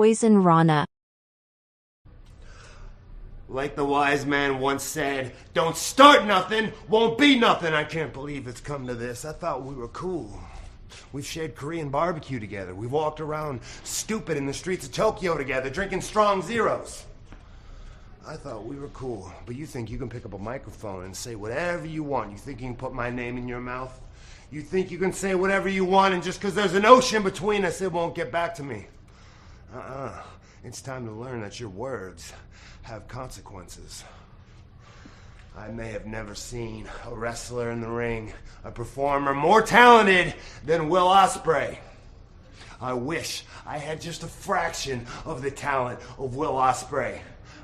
Poison Rana. Like the wise man once said, don't start nothing, won't be nothing. I can't believe it's come to this. I thought we were cool. We've shared Korean barbecue together. We've walked around stupid in the streets of Tokyo together, drinking strong zeros. I thought we were cool, but you think you can pick up a microphone and say whatever you want. You think you can put my name in your mouth? You think you can say whatever you want, and just because there's an ocean between us, it won't get back to me? It's time to learn that your words have consequences. I may have never seen a wrestler in the ring, a performer more talented than Will Ospreay. I wish I had just a fraction of the talent of Will Ospreay.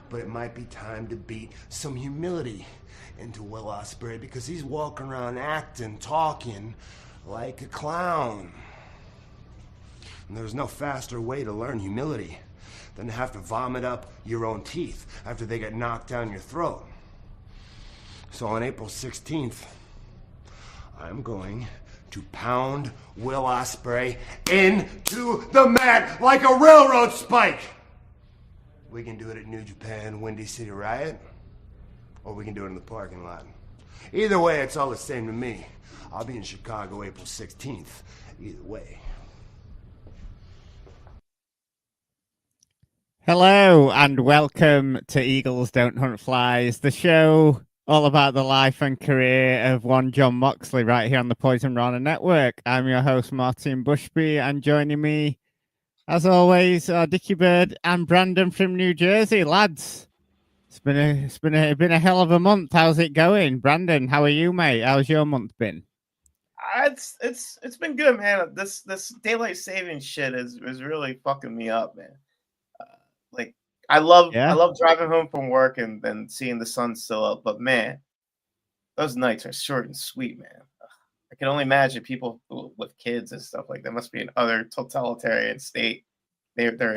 But it might be time to beat some humility into Will Ospreay, because he's walking around acting, talking like a clown. And there's no faster way to learn humility than to have to vomit up your own teeth after they get knocked down your throat. So on April 16th, I'm going to pound Will Ospreay into the mat like a railroad spike. We can do it at New Japan, Windy City Riot, or we can do it in the parking lot. Either way, it's all the same to me. I'll be in Chicago April 16th. Either way. Hello and welcome to Eagles Don't Hunt Flies, the show all about the life and career of one Jon Moxley right here on the Poison Rana Network. I'm your host, Martin Bushby, and joining me, as always, Dickie Bird and Brandon from New Jersey. Lads, it's been a hell of a month. How's it going? Brandon, how are you, mate? How's your month been? It's been good, man. This daylight savings shit is really fucking me up, man. I love driving home from work and then seeing the sun still up, but man, those nights are short and sweet, man. I can only imagine people with kids and stuff like that. Must be another totalitarian state they're in.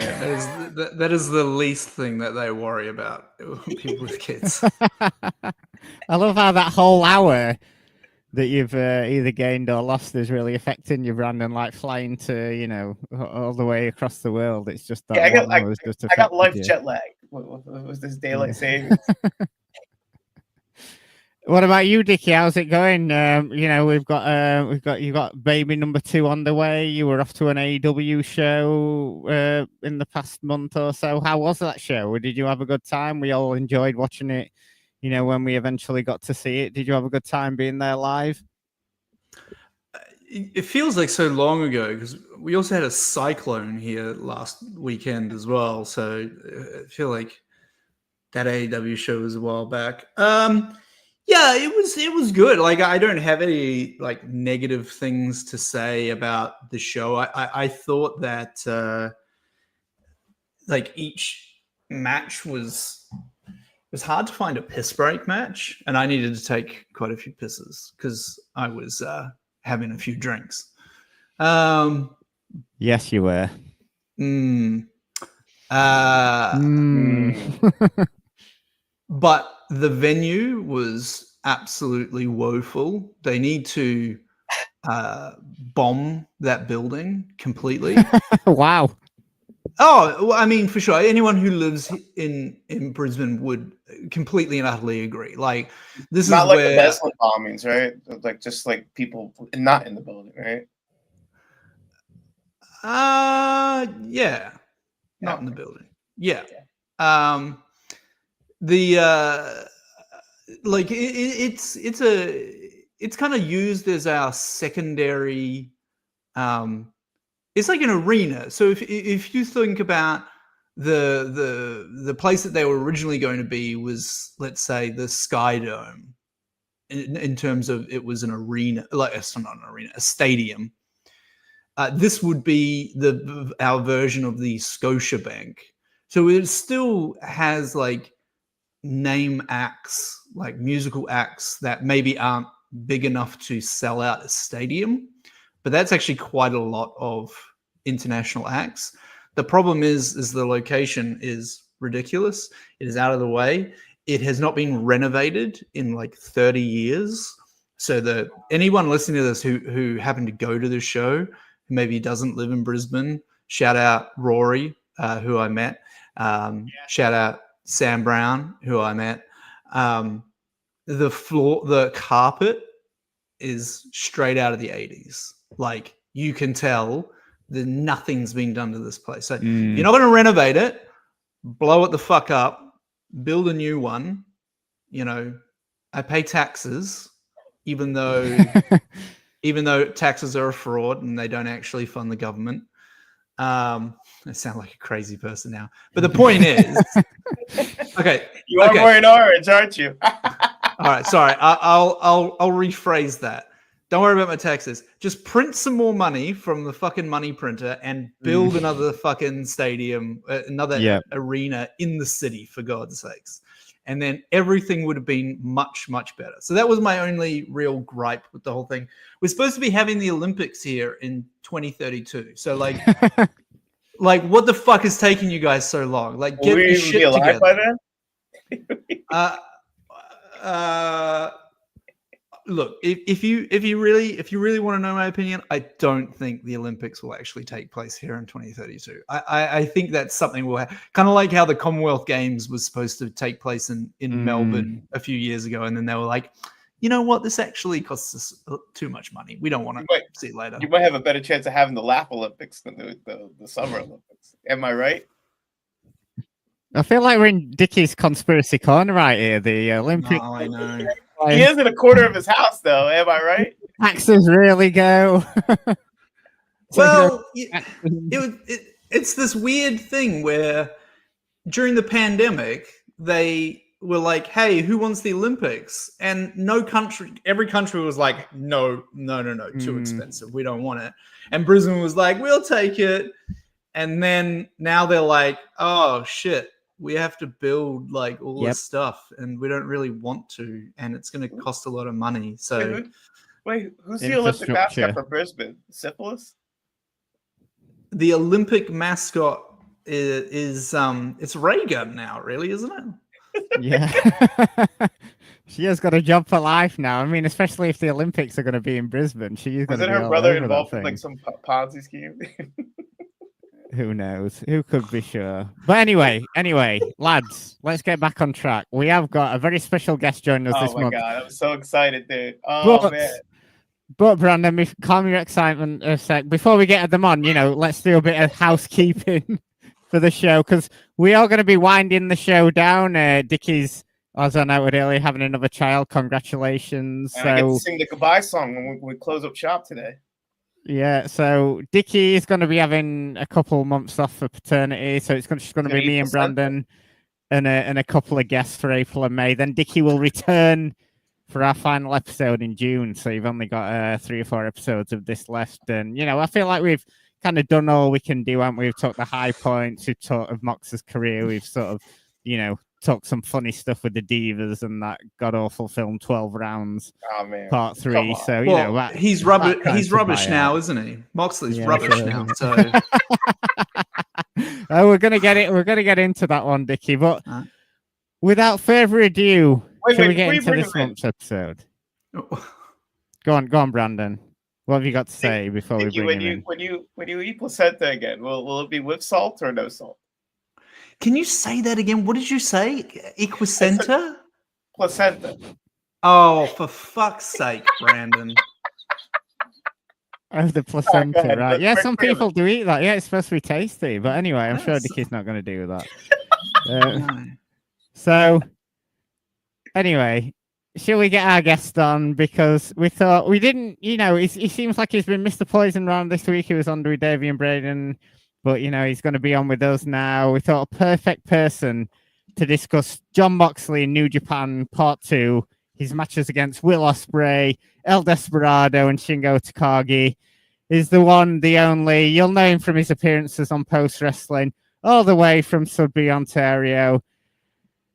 That is the least thing that they worry about, people with kids. I love how that whole hour that you've either gained or lost is really affecting you, Brandon, like flying to, all the way across the world. It's just that I got life jet lag with this daylight savings. What about you, Dickie? How's it going? You've got baby number 2 on the way. You were off to an AEW show in the past month or so. How was that show? Did you have a good time? We all enjoyed watching it. When we eventually got to see it. Did you have a good time being there live? It feels like so long ago because we also had a cyclone here last weekend as well. So I feel like that AEW show was a while back. Yeah, it was good. Like, I don't have any negative things to say about the show. I thought that each match was hard to find a piss break match, and I needed to take quite a few pisses because I was having a few drinks. Yes, you were. But the venue was absolutely woeful. They need to bomb that building completely. Wow. Oh, well, I mean, for sure. Anyone who lives in Brisbane would completely and utterly agree. Like, this is not like where the Westland bombings, right? Just people not in the building, right? Yeah, not in the building. Yeah. It's kind of used as our secondary. It's like an arena. So if you think about the place that they were originally going to be was, let's say, the Sky Dome, in terms of it was an arena, it's not an arena, a stadium. This would be our version of the Scotiabank. So it still has name acts, musical acts that maybe aren't big enough to sell out a stadium. But that's actually quite a lot of international acts. The problem is the location is ridiculous. It is out of the way. It has not been renovated in 30 years. So anyone listening to this who happened to go to the show, who maybe doesn't live in Brisbane, shout out Rory. who I met. Shout out Sam Brown, who I met. The carpet is straight out of the 80s. Like, you can tell that nothing's been done to this place. So if you're not going to renovate it, blow it the fuck up, build a new one. You know, I pay taxes, even though taxes are a fraud and they don't actually fund the government. I sound like a crazy person now, but the point is, okay, you are wearing orange, aren't you? All right, sorry, I'll rephrase that. Don't worry about my taxes. Just print some more money from the fucking money printer and build another fucking stadium, another arena in the city, for God's sakes. And then everything would have been much, much better. So that was my only real gripe with the whole thing. We're supposed to be having the Olympics here in 2032. So like, what the fuck is taking you guys so long? Like, get your shit together. By then? Look, if you really want to know my opinion, I don't think the Olympics will actually take place here in 2032. I think that's something we'll have, kind of like how the Commonwealth Games was supposed to take place in Melbourne a few years ago, and then they were like, you know what, this actually costs us too much money. We don't want to see it later. You might have a better chance of having the Lap Olympics than the Summer Olympics. Am I right? I feel like we're in Dickie's conspiracy corner right here. The Olympics. Oh, I know. He is in a corner of his house, though. Am I right? Taxes really go. Well, it's this weird thing where during the pandemic, they were like, hey, who wants the Olympics? And every country was like, no, too expensive. We don't want it. And Brisbane was like, we'll take it. And then now they're like, oh, shit. We have to build like all this stuff, and we don't really want to, and it's going to cost a lot of money. So, wait, who's the Olympic mascot for Brisbane? Syphilis? The Olympic mascot is it's Ray Gun now, really, isn't it? Yeah. She has got a job for life now. I mean, especially if the Olympics are going to be in Brisbane, she is going to be her brother involved in like some Ponzi scheme? Who knows? Who could be sure? But anyway, lads, let's get back on track. We have got a very special guest joining us this month. Oh my god, I'm so excited, dude. Oh man. But Brandon, calm your excitement a sec. Before we get them on, let's do a bit of housekeeping for the show, because we are going to be winding the show down. Dickie's, as I noted earlier, having another child. Congratulations. And I get to sing the goodbye song when we close up shop today. Yeah, so Dickie is going to be having a couple months off for paternity, so it's just going to be me and Brandon and a couple of guests for April and May. Then Dickie will return for our final episode in June, so you've only got 3 or 4 episodes of this left. And, I feel like we've kind of done all we can do, haven't we? We've talked the high points, we've talked of Mox's career, we've sort of, talked some funny stuff with the Divas and that god-awful film 12 Rounds, part 3. So, he's rubbish. He's rubbish now, isn't he? Moxley's rubbish now. So we're gonna get it. We're gonna get into that one, Dickie. But without further ado, shall we get into this month's episode? Go on, Brandon. What have you got to say before we bring him in? When you eat placenta again, will it be with salt or no salt? Can you say that again? What did you say? Equicenta? Placenta. Oh, for fuck's sake, Brandon. Oh, the placenta, right? Yeah, some people do eat that. Yeah, it's supposed to be tasty. But anyway, I'm sure Dickie's not going to do that. So, anyway, shall we get our guest on? Because we thought we didn't, he seems like he's been Mr. Poison round this week. He was on with Davey and Brandon. But, he's going to be on with us now. We thought a perfect person to discuss Jon Moxley in New Japan Part 2, his matches against Will Ospreay, El Desperado, and Shingo Takagi, is the one, the only. You'll know him from his appearances on Post Wrestling, all the way from Sudbury, Ontario.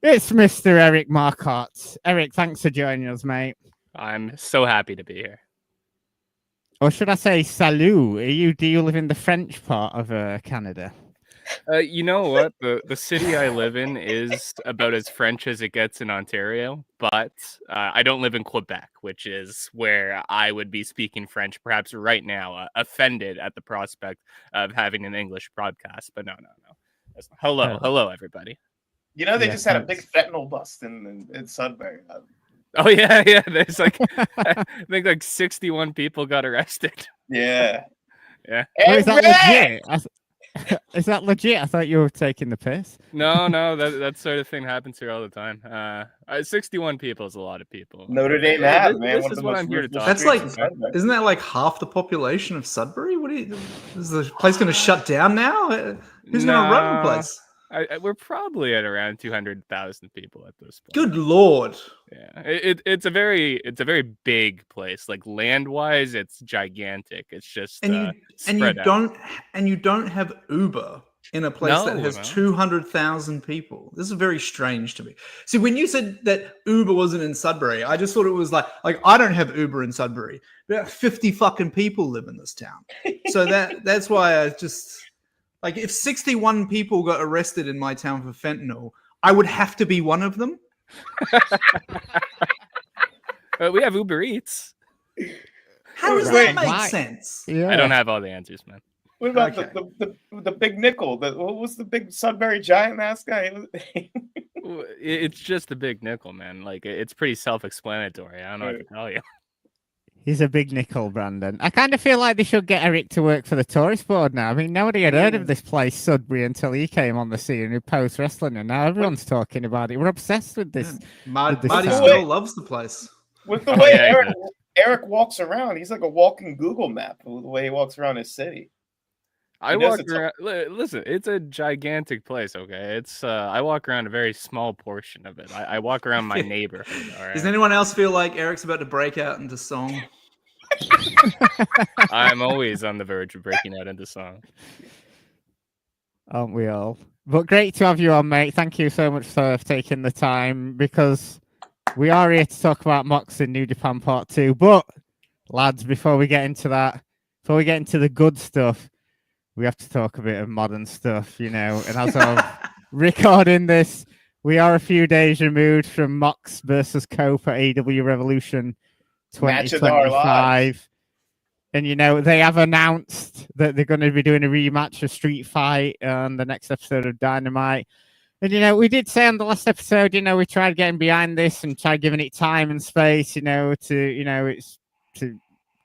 It's Mr. Eric Marcotte. Eric, thanks for joining us, mate. I'm so happy to be here. Or should I say salut? Do you live in the French part of Canada? You know what? The city I live in is about as French as it gets in Ontario, but I don't live in Quebec, which is where I would be speaking French, perhaps right now, offended at the prospect of having an English broadcast. But no. Hello, everybody. You know, they just had a big fentanyl bust in Sudbury. Oh yeah. There's like, I think like 61 people got arrested. Yeah. Yeah. Oh, is that legit? Is that legit? I thought you were taking the piss. No, that sort of thing happens here all the time. 61 people is a lot of people. Notre Dame man. This is what I'm here to talk. That's like, isn't that like half the population of Sudbury? Is the place going to shut down now? Who's going to run the place? We're probably at around 200,000 people at this point. Good Lord. Yeah, it's a very big place. Like land wise, it's gigantic. It's just and you don't have Uber in a place that has 200,000 people. This is very strange to me. See, when you said that Uber wasn't in Sudbury, I just thought it was like I don't have Uber in Sudbury. But 50 fucking people live in this town, so that's why I just. Like, if 61 people got arrested in my town for fentanyl, I would have to be one of them. We have Uber Eats. How does that make sense? Yeah. I don't have all the answers, man. What about the big nickel? What was the big Sudbury Giant mascot? It's just the big nickel, man. Like, it's pretty self-explanatory. I don't know what to tell you. He's a big nickel, Brandon. I kind of feel like they should get Eric to work for the tourist board now. I mean, nobody had heard of this place, Sudbury, until he came on the scene who post wrestling, and now everyone's talking about it. We're obsessed with this. Marty still loves the place. With the way Eric walks around, he's like a walking Google map with the way he walks around his city. I walk around. Listen, it's a gigantic place. Okay, I walk around a very small portion of it. I walk around my neighborhood. All right? Does anyone else feel like Eric's about to break out into song? I'm always on the verge of breaking out into song. Aren't we all? But great to have you on, mate. Thank you so much for taking the time, because we are here to talk about MOX in New Japan Part 2. But, lads, before we get into the good stuff, we have to talk a bit of modern stuff, you know. And as of recording this, we are a few days removed from MOX versus Cope at AEW Revolution 2025. And, you know, they have announced that they're going to be doing a rematch of Street Fight on the next episode of Dynamite. And, you know, we did say on the last episode, you know, we tried getting behind this and tried giving it time and space, you know, to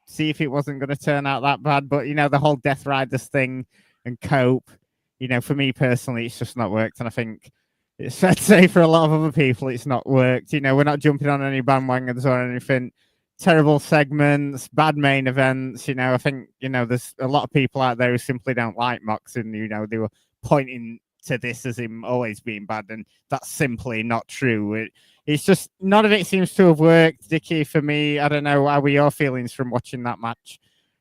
see if it wasn't going to turn out that bad. But, you know, the whole Death Riders thing and Cope, you know, for me personally, it's just not worked. And I think it's fair to say for a lot of other people, it's not worked. You know, we're not jumping on any bandwagons or anything. Terrible segments, bad main events. You know, I think, you know, there's a lot of people out there who simply don't like Mox, and, you know, they were pointing to this as him always being bad, and that's simply not true. It's just none of it seems to have worked. Dickie, for me, I don't know, how were your feelings from watching that match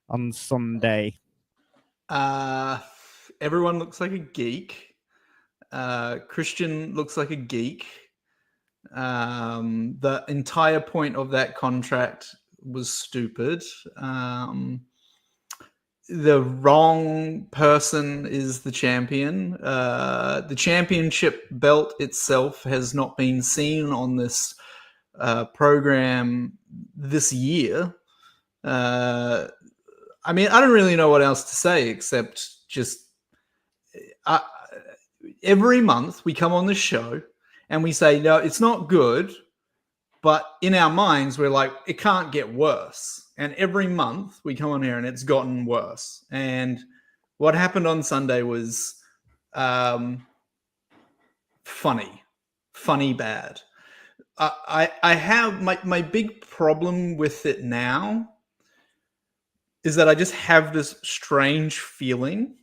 on Sunday? Everyone looks like a geek. Christian looks like a geek. The entire point of that contract was stupid. The wrong person is the champion. The championship belt itself has not been seen on this program this year. I mean, I don't really know what else to say except just every month we come on the show and we say, no, it's not good. But in our minds, we're like, it can't get worse. And every month we come on here and it's gotten worse. And what happened on Sunday was funny bad. I have my big problem with it now is that I just have this strange feeling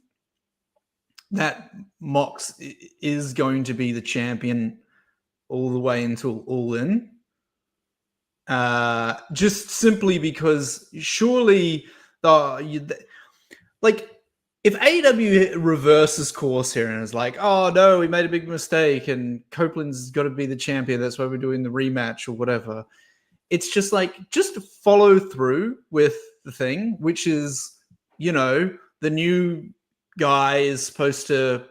that Mox is going to be the champion all the way until All In. Just simply because surely like if AEW reverses course here and is like, oh no, we made a big mistake and Copeland's got to be the champion, that's why we're doing the rematch or whatever, it's just like, just follow through with the thing, which is, you know, the new guy is supposed to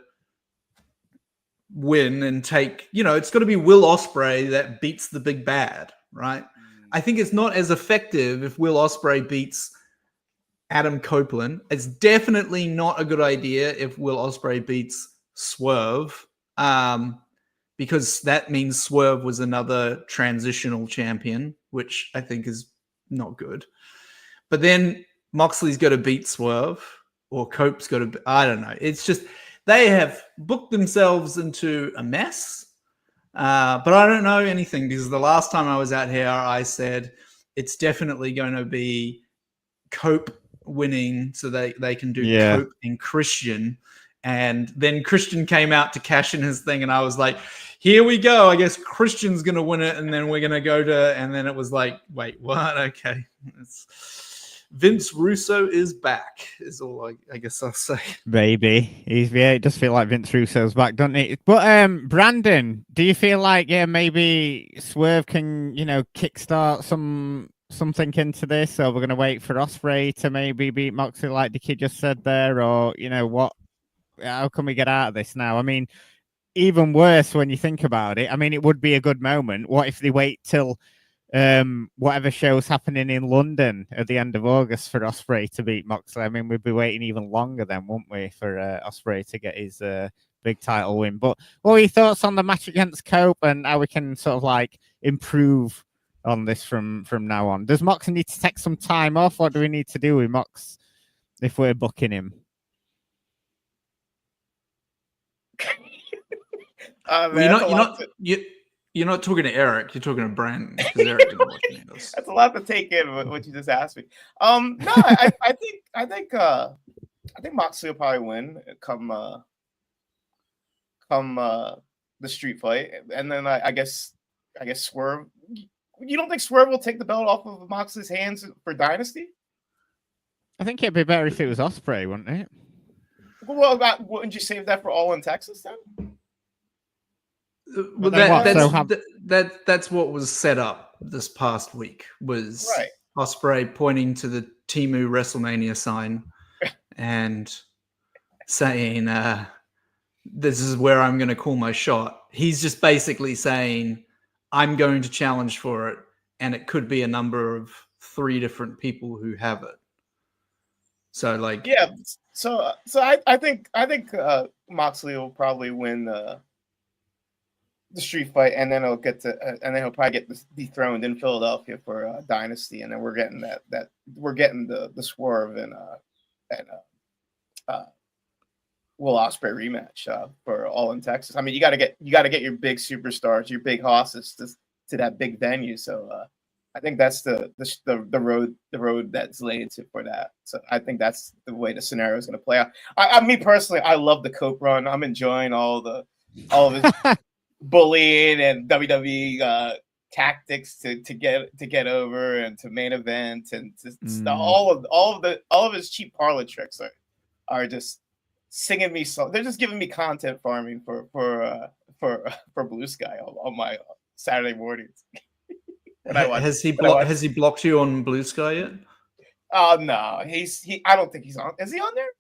win and take, you know, it's got to be Will Ospreay that beats the big bad, right? I think it's not as effective if Will Ospreay beats Adam Copeland. It's definitely not a good idea if Will Ospreay beats Swerve, because that means Swerve was another transitional champion, which I think is not good. But then Moxley's got to beat Swerve, or Cope's got to. I don't know. It's just they have booked themselves into a mess. But I don't know anything, because the last time I was out here, I said it's definitely going to be Cope winning, so they can do Cope and Christian. And then Christian came out to cash in his thing, and I was like, here we go. I guess Christian's going to win it, and then we're going to go to... And then it was like, wait, what? Okay. Vince Russo is back, is all I guess I'll say. Baby. It does feel like Vince Russo's back, doesn't it? But Brandon, do you feel like, maybe Swerve can, kickstart something into this, or we're going to wait for Ospreay to maybe beat Moxley like Dickie just said there, or, how can we get out of this now? I mean, even worse when you think about it. I mean, it would be a good moment. What if they wait till whatever show's happening in London at the end of August for Ospreay to beat Moxley? I mean, we'd be waiting even longer then, wouldn't we, for Ospreay to get his big title win? But what are your thoughts on the match against Cope and how we can sort of like improve on this from now on? Does Mox need to take some time off? What do we need to do with Mox if we're booking him? You're not talking to Eric. You're talking to Brandon, because Eric didn't watch any of this. That's a lot to take in what you just asked me. No, I think Moxley will probably win come the street fight, and then I guess Swerve. You don't think Swerve will take the belt off of Moxley's hands for Dynasty? I think it'd be better if it was Ospreay, wouldn't it? Well, wouldn't you save that for All in Texas then? Well, that's what was set up this past week, was right. Ospreay pointing to the Temu WrestleMania sign and saying, this is where I'm going to call my shot. He's just basically saying, I'm going to challenge for it, and it could be a number of 3 different people who have it. So, like, yeah. So I think Moxley will probably win the street fight, and then he'll probably get dethroned in Philadelphia for Dynasty, and then we're getting the Swerve and Will Ospreay rematch for All in Texas. I mean, you got to get your big superstars, your big hosses to that big venue. So I think that's the road that's laid for that. So I think that's the way the scenario is going to play out. Me personally, I love the Cope run. I'm enjoying all of his bullying and WWE tactics to get over and to main event, and all of his cheap parlor tricks are just singing me songs. They're just giving me content farming for Blue Sky on my Saturday mornings. Has he blocked you on Blue Sky yet? Oh no, I don't think he's on. Is he on there?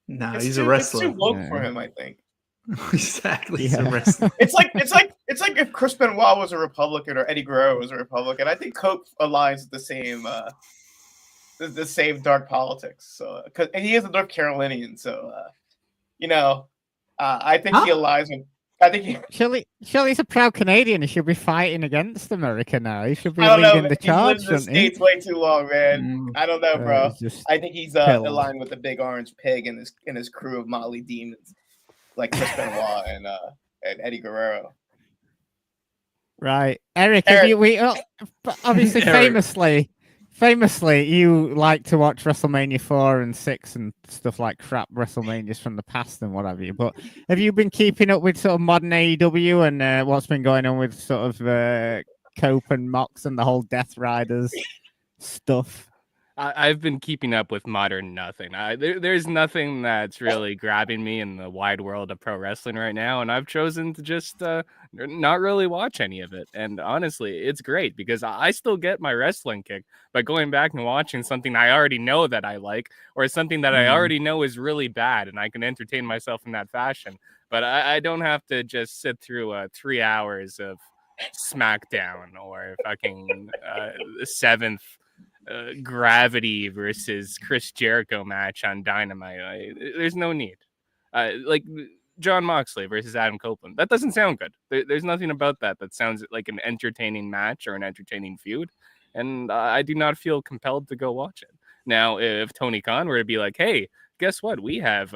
No, he's a wrestler. It's too woke for him, I think. Exactly, he's a wrestler. It's like if Chris Benoit was a Republican or Eddie Guerrero was a Republican. I think Cope aligns with the same dark politics. So, and he is a North Carolinian, so I think he aligns with. I think surely he's a proud Canadian. He should be fighting against America now. He should be leading the charge. He's lived in the States way too long, man. I don't know, bro. I think he's aligned with the big orange pig and his crew of motley demons, like Chris Benoit and Eddie Guerrero. Right, Eric. Obviously, famously, you like to watch WrestleMania 4 and 6 and stuff like crap WrestleManias from the past and what have you. But have you been keeping up with sort of modern AEW and what's been going on with sort of Cope and Mox and the whole Death Riders stuff? I've been keeping up with modern nothing. There's nothing that's really grabbing me in the wide world of pro wrestling right now, and I've chosen to just not really watch any of it. And honestly, it's great because I still get my wrestling kick by going back and watching something I already know that I like, or something that I already know is really bad, and I can entertain myself in that fashion. But I don't have to just sit through 3 hours of SmackDown or fucking the 7th Gravity versus Chris Jericho match on Dynamite. There's no need. Jon Moxley versus Adam Copeland. That doesn't sound good. There's nothing about that sounds like an entertaining match or an entertaining feud, and I do not feel compelled to go watch it. Now, if Tony Khan were to be like, hey, guess what? We have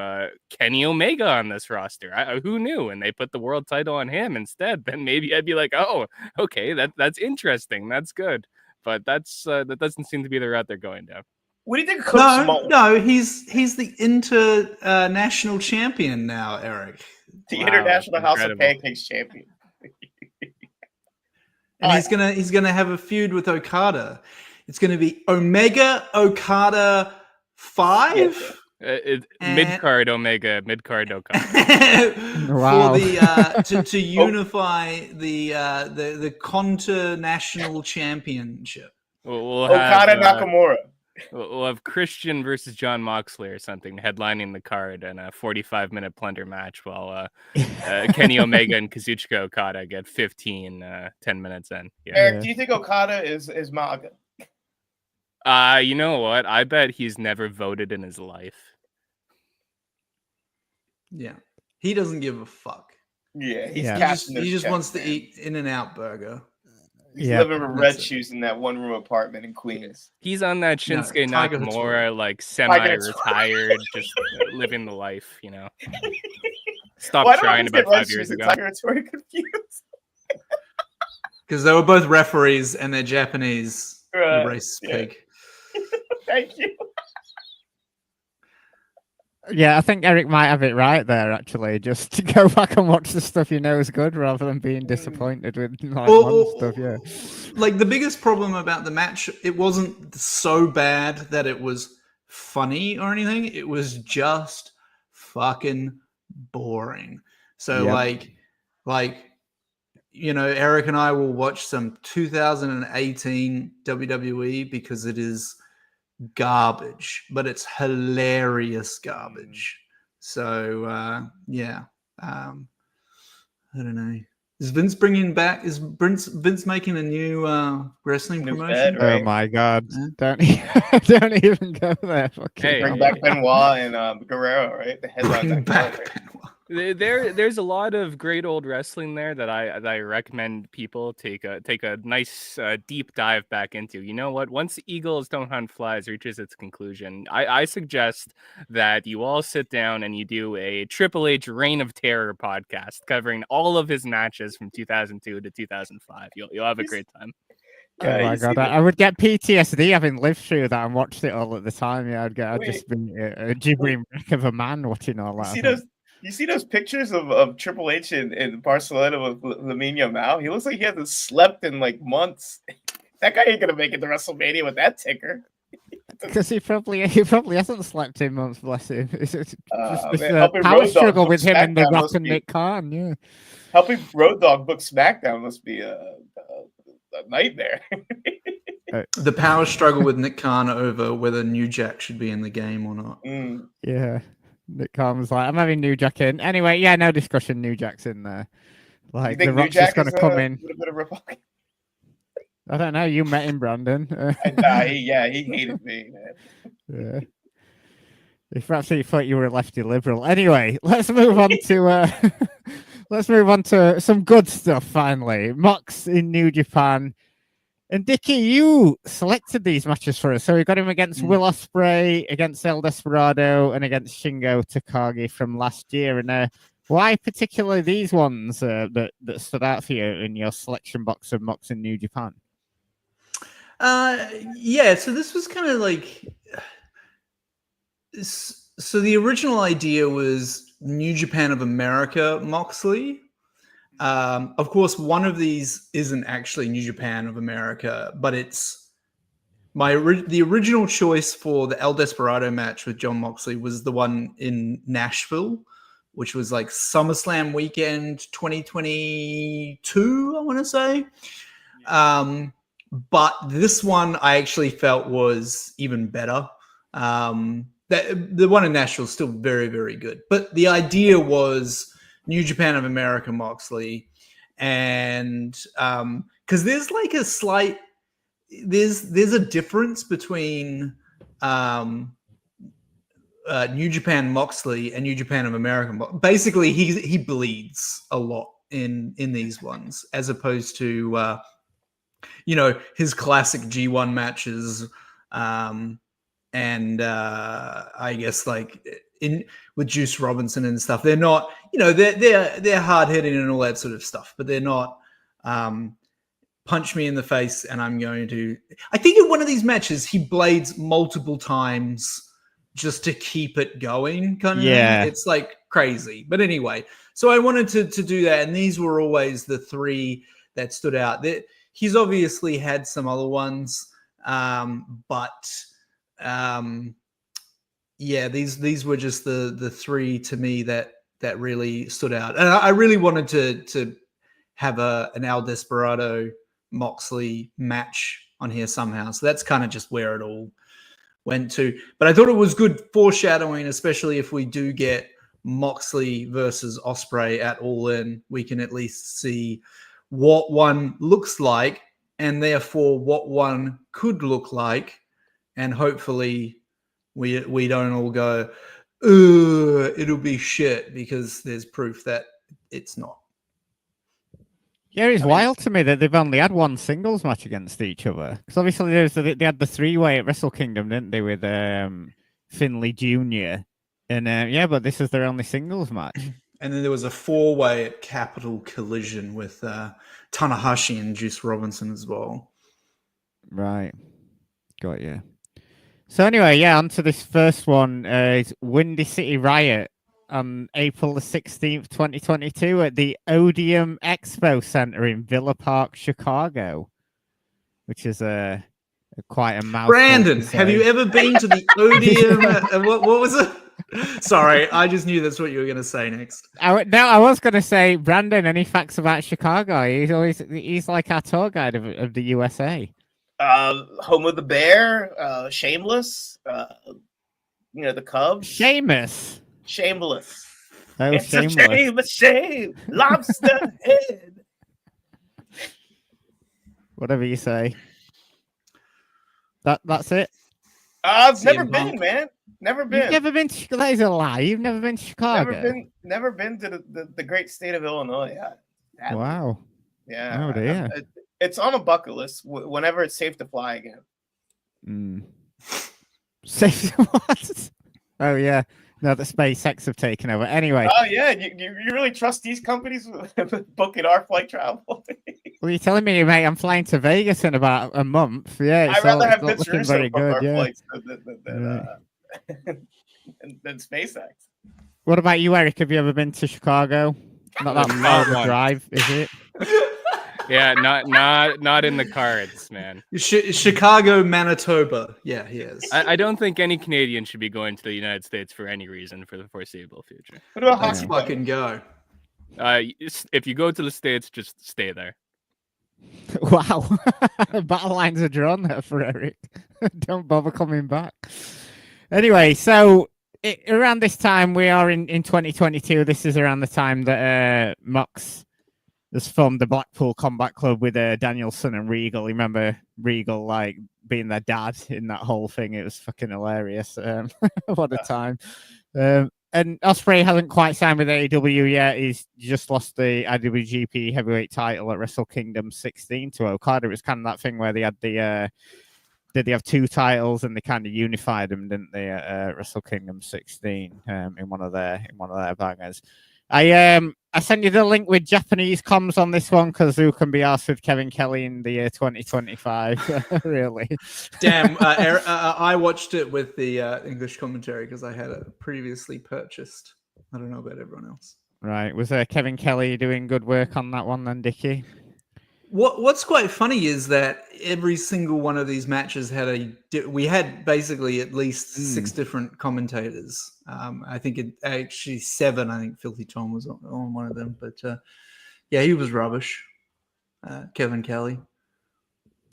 Kenny Omega on this roster. Who knew? And they put the world title on him instead. Then maybe I'd be like, oh, okay, that's interesting. That's good. But that doesn't seem to be the route they're going down. What do you think of Coach Small? No, he's the international champion now, Eric. The International House of Pancakes champion. And he's gonna have a feud with Okada. It's gonna be Omega Okada 5. Mid-card Omega, mid-card Okada. Wow. For the to unify the Conta National Championship. We'll Okada Nakamura. We'll have Christian versus Jon Moxley or something headlining the card in a 45-minute plunder match while Kenny Omega and Kazuchika Okada get 10 minutes in. Yeah. Eric, do you think Okada is MAGA? You know what? I bet he's never voted in his life. Yeah. He doesn't give a fuck. Yeah, he just wants to eat In-N-Out burger. He's living with red shoes in that one-room apartment in Queens. He's on that Shinsuke Nakamura, like semi-retired, just living the life, you know. Stopped trying about 5 years ago. Because they were both referees and they're Japanese. Racist pig. Thank you. Yeah, I think Eric might have it right there, actually. Just to go back and watch the stuff you know is good rather than being disappointed with modern stuff, yeah. Like, the biggest problem about the match, it wasn't so bad that it was funny or anything. It was just fucking boring. So, like, you know, Eric and I will watch some 2018 WWE because it is garbage, but it's hilarious garbage. So I don't know. Is Vince bringing back? Is Vince making a new wrestling promotion? Right? Oh my god! Don't even go there. Bring back Benoit and Guerrero, right? The headline. Bring back Benoit. There's a lot of great old wrestling there that I recommend people take a nice deep dive back into. You know what? Once Eagles Don't Hunt Flies reaches its conclusion, I suggest that you all sit down and you do a Triple H Reign of Terror podcast covering all of his matches from 2002 to 2005. You'll have a great time. Oh my god! I would get PTSD having lived through that and watched it all at the time. Yeah, I'd just be a gibbering wreck of a man watching all that. You see those pictures of Triple H in Barcelona with Lamine Yamal? He looks like he hasn't slept in like months. That guy ain't gonna make it to WrestleMania with that ticker. Because he probably hasn't slept in months, bless him. It's just power struggle with him and The Rock and Nick Khan, yeah. Helping Road Dogg book SmackDown must be a nightmare. The power struggle with Nick Khan over whether New Jack should be in the game or not. Yeah. Nick Khan was like, I'm having New Jack in. Anyway, yeah, no discussion. New Jack's in there. Like, The Rock's just going to come in. I don't know. You met him, Brandon. He hated me, man. Yeah. Perhaps he thought you were a lefty liberal. Anyway, let's move on to some good stuff. Finally, Mox in New Japan. And Dickie, you selected these matches for us. So we got him against Will Ospreay, against El Desperado, and against Shingo Takagi from last year. And why particularly these ones that stood out for you in your selection box of Mox in New Japan? So this was kind of like... So the original idea was New Japan of America Moxley. Of course, one of these isn't actually New Japan of America, but it's the original choice for the El Desperado match with Jon Moxley was the one in Nashville, which was like SummerSlam weekend 2022, I want to say. But this one I actually felt was even better. The one in Nashville is still very, very good. But the idea was New Japan of America Moxley, and because there's like a slight there's a difference between New Japan Moxley and New Japan of America. Basically, he bleeds a lot in these ones, as opposed to his classic G1 matches, and I guess like with Juice Robinson and stuff. They're not, they're hard hitting and all that sort of stuff, but they're not. Punch me in the face and I'm going to. I think in one of these matches he blades multiple times just to keep it going, kind of thing. It's like crazy. But anyway, so I wanted to do that, and these were always the three that stood out. He's obviously had some other ones, but these were just the three to me that really stood out. And I really wanted to have an El Desperado Moxley match on here somehow. So that's kind of just where it all went to. But I thought it was good foreshadowing, especially if we do get Moxley versus Ospreay at All In. We can at least see what one looks like, and therefore what one could look like. And hopefully we don't all go, it'll be shit, because there's proof that it's not. Yeah, it's wild to me that they've only had one singles match against each other. Because obviously they had the three-way at Wrestle Kingdom, didn't they, with Finlay Jr. And but this is their only singles match. And then there was a four-way at Capital Collision with Tanahashi and Juice Robinson as well. Right. Got you. So anyway, on to this first one. It's Windy City Riot on April the 16th, 2022 at the Odeum Expo Center in Villa Park, Chicago, which is quite a mouthful. Brandon, have you ever been to the Odeum? What was it? Sorry, I just knew that's what you were going to say next. I was going to say, Brandon, any facts about Chicago? He's like our tour guide of the USA. Home of the Bear, Shameless, the Cubs. Shameless. Oh, it's Shameless. a shame. Lobster head. Whatever you say. That's it. I've never been, man. Never been. You've never been to, that is a lie. You've never been to Chicago. Never been to the great state of Illinois. Wow. Yeah. Oh dear. It's on a bucket list whenever it's safe to fly again. Safe to what? Oh yeah. No, the SpaceX have taken over. Anyway. Oh yeah, you really trust these companies with booking our flight travel? Well, you're telling me, mate, I'm flying to Vegas in about a month. Yeah, I'd rather have Vince looking Russo very book good. our Yeah. flights than SpaceX. What about you, Eric? Have you ever been to Chicago? Not that far of a drive, is it? Yeah, not in the cards, man. Chicago, Manitoba. Yeah, he is. I don't think any Canadian should be going to the United States for any reason for the foreseeable future. What about Let's hockey? fucking go. If you go to the States, just stay there. Wow. Battle lines are drawn there for Eric. Don't bother coming back. Anyway, so around this time, we are in 2022. This is around the time that MOX has formed the Blackpool Combat Club with Danielson and Regal. Remember Regal like being their dad in that whole thing? It was fucking hilarious. What a time. And Ospreay hasn't quite signed with AEW yet. He's just lost the IWGP Heavyweight title at Wrestle Kingdom 16 to Okada. It was kind of that thing where they had did they have two titles and they kind of unified them, didn't they, at Wrestle Kingdom 16 in one of their bangers. I sent you the link with Japanese comms on this one because who can be asked with Kevin Kelly in the year 2025? Really? Damn, I watched it with the English commentary because I had it previously purchased. I don't know about everyone else. Right. Was Kevin Kelly doing good work on that one then, Dickie? What's quite funny is that every single one of these matches we had basically at least 6 different commentators. I think it actually 7. I think Filthy Tom was on one of them, but yeah, he was rubbish. Kevin Kelly.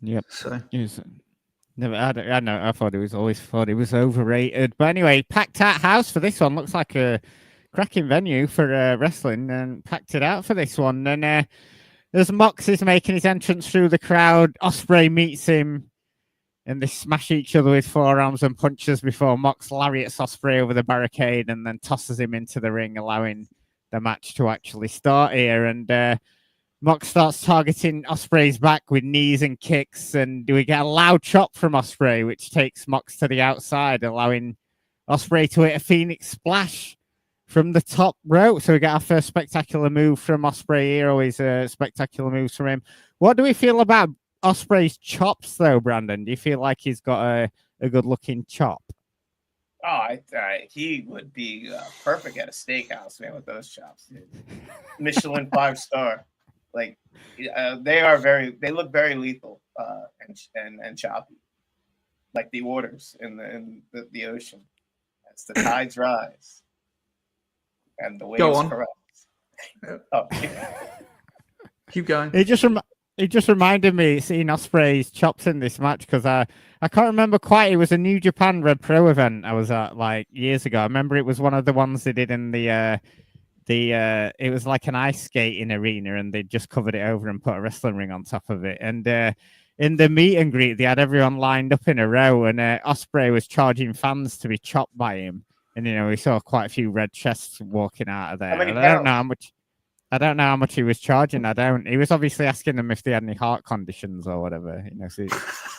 Yep. So never. I thought he was overrated. But anyway, packed out house for this one. Looks like a cracking venue for wrestling, and packed it out for this one. And as Mox is making his entrance through the crowd, Ospreay meets him and they smash each other with forearms and punches before Mox lariats Ospreay over the barricade and then tosses him into the ring, allowing the match to actually start here. And Mox starts targeting Ospreay's back with knees and kicks, and we get a loud chop from Ospreay, which takes Mox to the outside, allowing Ospreay to hit a Phoenix Splash from the top rope. So we get our first spectacular move from Ospreay here. Always spectacular moves from him. What do we feel about Ospreay's chops, though, Brandon? Do you feel like he's got a good-looking chop? Oh, he would be perfect at a steakhouse, man, with those chops. Dude. Michelin 5-star. Like they look very lethal and choppy, like the waters in the ocean as the tides rise and the waves correct. Oh, keep going. It just reminded me seeing Ospreay's chops in this match because I can't remember quite. It was a New Japan Red Pro event I was at like years ago. I remember it was one of the ones they did in the it was like an ice skating arena, and they just covered it over and put a wrestling ring on top of it. And in the meet and greet, they had everyone lined up in a row, and Ospreay was charging fans to be chopped by him. And we saw quite a few red chests walking out of there. I don't know how much he was charging. He was obviously asking them if they had any heart conditions or whatever. So he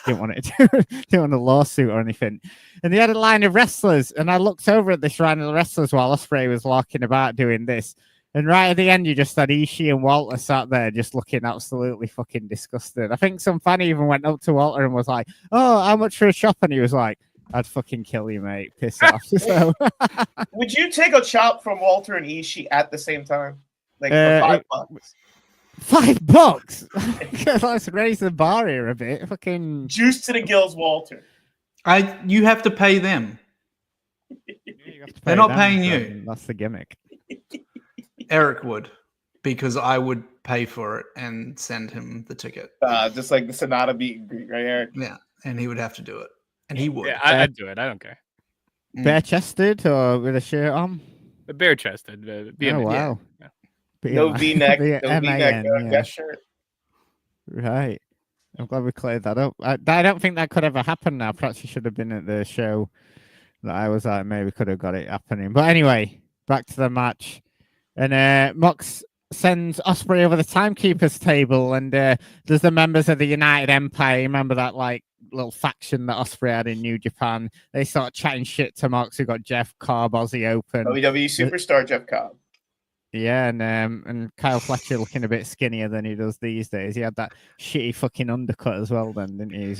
didn't want a lawsuit or anything. And they had a line of wrestlers, and I looked over at this line of wrestlers while Ospreay was larking about doing this. And right at the end, you just had Ishii and Walter sat there just looking absolutely fucking disgusted. I think some fan even went up to Walter and was like, "Oh, how much for a chop?" And he was like, "I'd fucking kill you, mate. Piss off." So, would you take a chop from Walter and Ishii at the same time? Like for $5. $5? Let's raise the bar here a bit. Fucking juice to the gills, Walter. You have to pay them. They're not paying you. That's the gimmick. Eric would, because I would pay for it and send him the ticket. Just like the Sonata meet and greet, right, Eric? Yeah, and he would have to do it. And he would. Yeah, I'd do it. I don't care. Bare-chested or with a shirt on? Bare-chested. Oh, wow. Yeah. No V-neck. No V-neck shirt. Right. I'm glad we cleared that up. I don't think that could ever happen now. Perhaps he should have been at the show that I was at. Maybe could have got it happening. But anyway, back to the match. And Mox sends Ospreay over the timekeeper's table, and there's the members of the United Empire. Remember that like little faction that Ospreay had in New Japan? They start chatting shit to Mox. We got Jeff Cobb, Aussie Open, WWE superstar Jeff Cobb. Yeah, and Kyle Fletcher looking a bit skinnier than he does these days. He had that shitty fucking undercut as well, then, didn't he?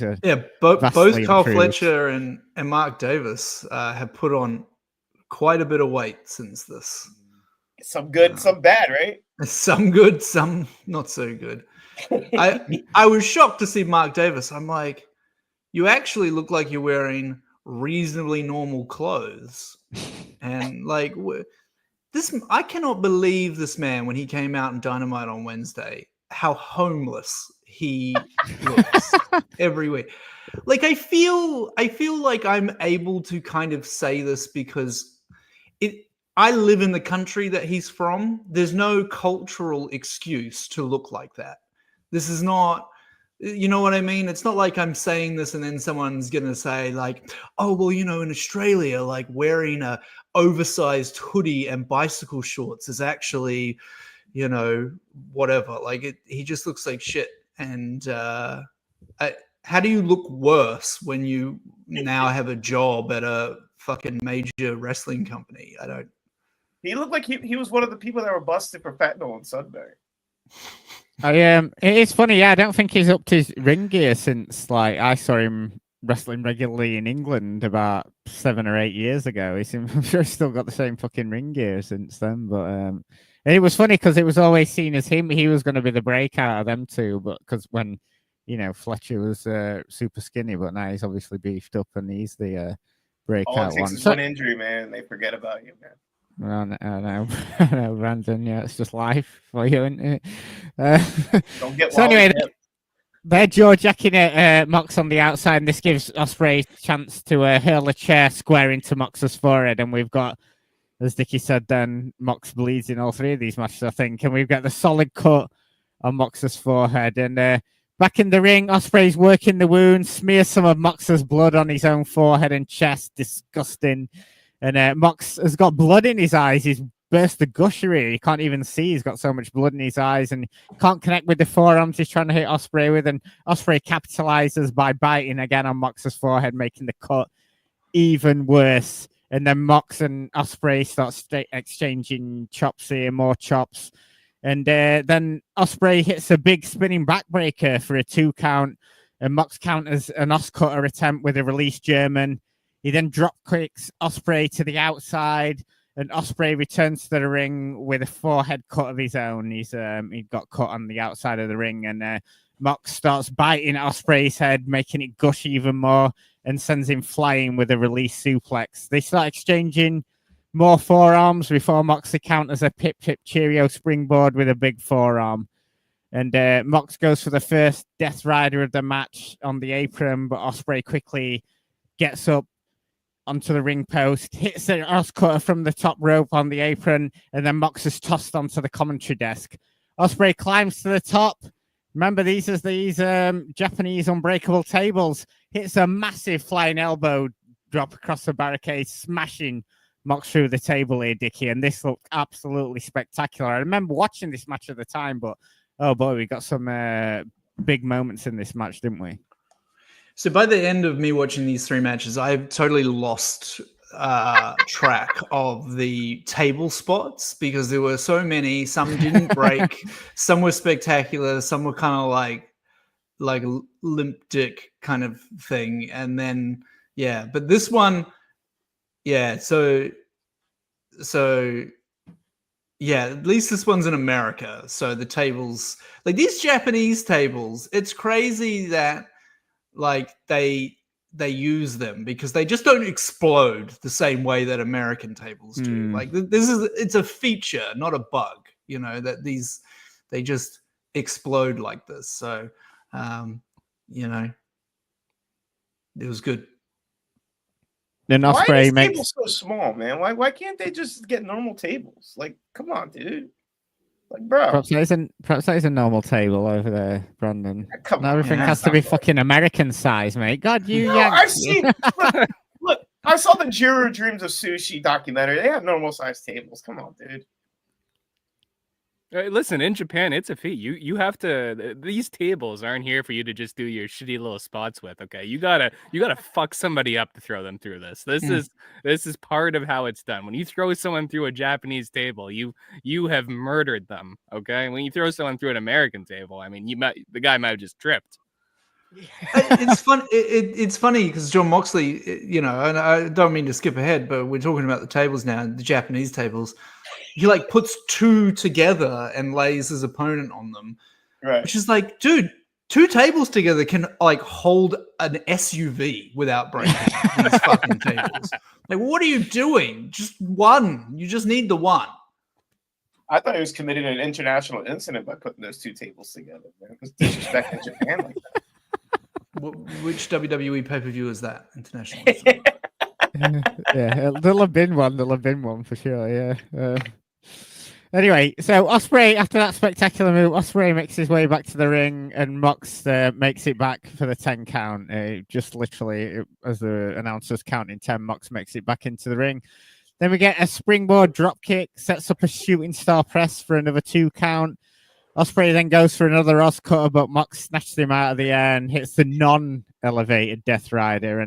Both Kyle Fletcher and Mark Davis have put on quite a bit of weight since this. Some good, some bad, right? Some good, some not so good. I was shocked to see Mark Davis. I'm like, you actually look like you're wearing reasonably normal clothes, and like. I cannot believe this man when he came out in Dynamite on Wednesday, how homeless he looks every week. Like I feel like I'm able to kind of say this because I live in the country that he's from. There's no cultural excuse to look like that. This is not, you know what I mean? It's not like I'm saying this and then someone's going to say like, oh, well, in Australia, like wearing a oversized hoodie and bicycle shorts is actually, whatever. Like he just looks like shit. And how do you look worse when you now have a job at a fucking major wrestling company? I don't. He looked like he was one of the people that were busted for fentanyl in Sudbury. It's funny. Yeah, I don't think he's upped his ring gear since like I saw him wrestling regularly in England about 7 or 8 years ago. I'm sure he's still got the same fucking ring gear since then. But it was funny because it was always seen as he was going to be the breakout of them two. But because when Fletcher was super skinny, but now he's obviously beefed up and he's the breakout one. All it takes is one injury, man. They forget about you, man. Well, I know, Brandon. Yeah, it's just life for you, isn't it? Don't get so anyway, they're jaw-jacking at Mox on the outside, and this gives Ospreay a chance to hurl a chair square into Mox's forehead. And we've got, as Dickie said, then Mox bleeds in all three of these matches, I think. And we've got the solid cut on Mox's forehead. And Back in the ring, Ospreay's working the wound, smears some of Mox's blood on his own forehead and chest. Disgusting. And Mox has got blood in his eyes. He's burst the gushery. He can't even see. He's got so much blood in his eyes and can't connect with the forearms he's trying to hit Ospreay with. And Ospreay capitalizes by biting again on Mox's forehead, making the cut even worse. And then Mox and Ospreay start exchanging chops here, more chops. And then Ospreay hits a big spinning backbreaker for a 2 count. And Mox counters an Oscutter attempt with a release German. He then drop kicks Ospreay to the outside. And Ospreay returns to the ring with a forehead cut of his own. He got cut on the outside of the ring. And Mox starts biting Ospreay's head, making it gush even more. And sends him flying with a release suplex. They start exchanging more forearms before Moxley counters a Pip Cheerio springboard with a big forearm. And Mox goes for the first Death Rider of the match on the apron, but Ospreay quickly gets up onto the ring post, hits an Oscutter from the top rope on the apron, and then Mox is tossed onto the commentary desk. Ospreay climbs to the top. Remember, these Japanese unbreakable tables. Hits a massive flying elbow drop across the barricade, smashing Mox through the table here, Dickie, and this looked absolutely spectacular. I remember watching this match at the time, but oh boy, we got some big moments in this match, didn't we? So by the end of me watching these 3 matches, I've totally lost track of the table spots because there were so many. Some didn't break, some were spectacular, some were kind of like a limp dick kind of thing, and then but this one. Yeah, so at least this one's in America. So the tables, like these Japanese tables, it's crazy that like they use them because they just don't explode the same way that American tables do. Like it's a feature, not a bug, you know, that they just explode like this. So you know, it was good. Then Ospreay makes tables so small, man. Why can't they just get normal tables? Like, come on, dude. Like, bro. Perhaps that is a normal table over there, Brandon. Everything has to be fucking American size, mate. God, I've seen. Look, I saw the Jiro Dreams of Sushi documentary. They have normal size tables. Come on, dude. Listen, in Japan, it's a feat. You have to. These tables aren't here for you to just do your shitty little spots with. Okay, you gotta fuck somebody up to throw them through this. This is part of how it's done. When you throw someone through a Japanese table, you have murdered them. Okay, when you throw someone through an American table, I mean, the guy might have just tripped. It's fun. It's funny because Jon Moxley, you know, and I don't mean to skip ahead, but we're talking about the tables now, the Japanese tables. He like puts 2 together and lays his opponent on them, right? Which is like, dude, 2 tables together can like hold an SUV without breaking these fucking tables. Like, what are you doing? Just one. You just need the one. I thought he was committing an international incident by putting those 2 tables together. Man. It was disrespecting Japan like that. Which WWE pay-per-view is that? International. Yeah, there'll have been one for sure. Yeah. Anyway, so Ospreay, after that spectacular move, Ospreay makes his way back to the ring, and Mox makes it back for the 10 count. Just literally, as the announcers counting 10, Mox makes it back into the ring. Then we get a springboard dropkick, sets up a shooting star press for another 2 count. Ospreay then goes for another Oscutter, but Mox snatches him out of the air and hits the non-elevated Death Rider.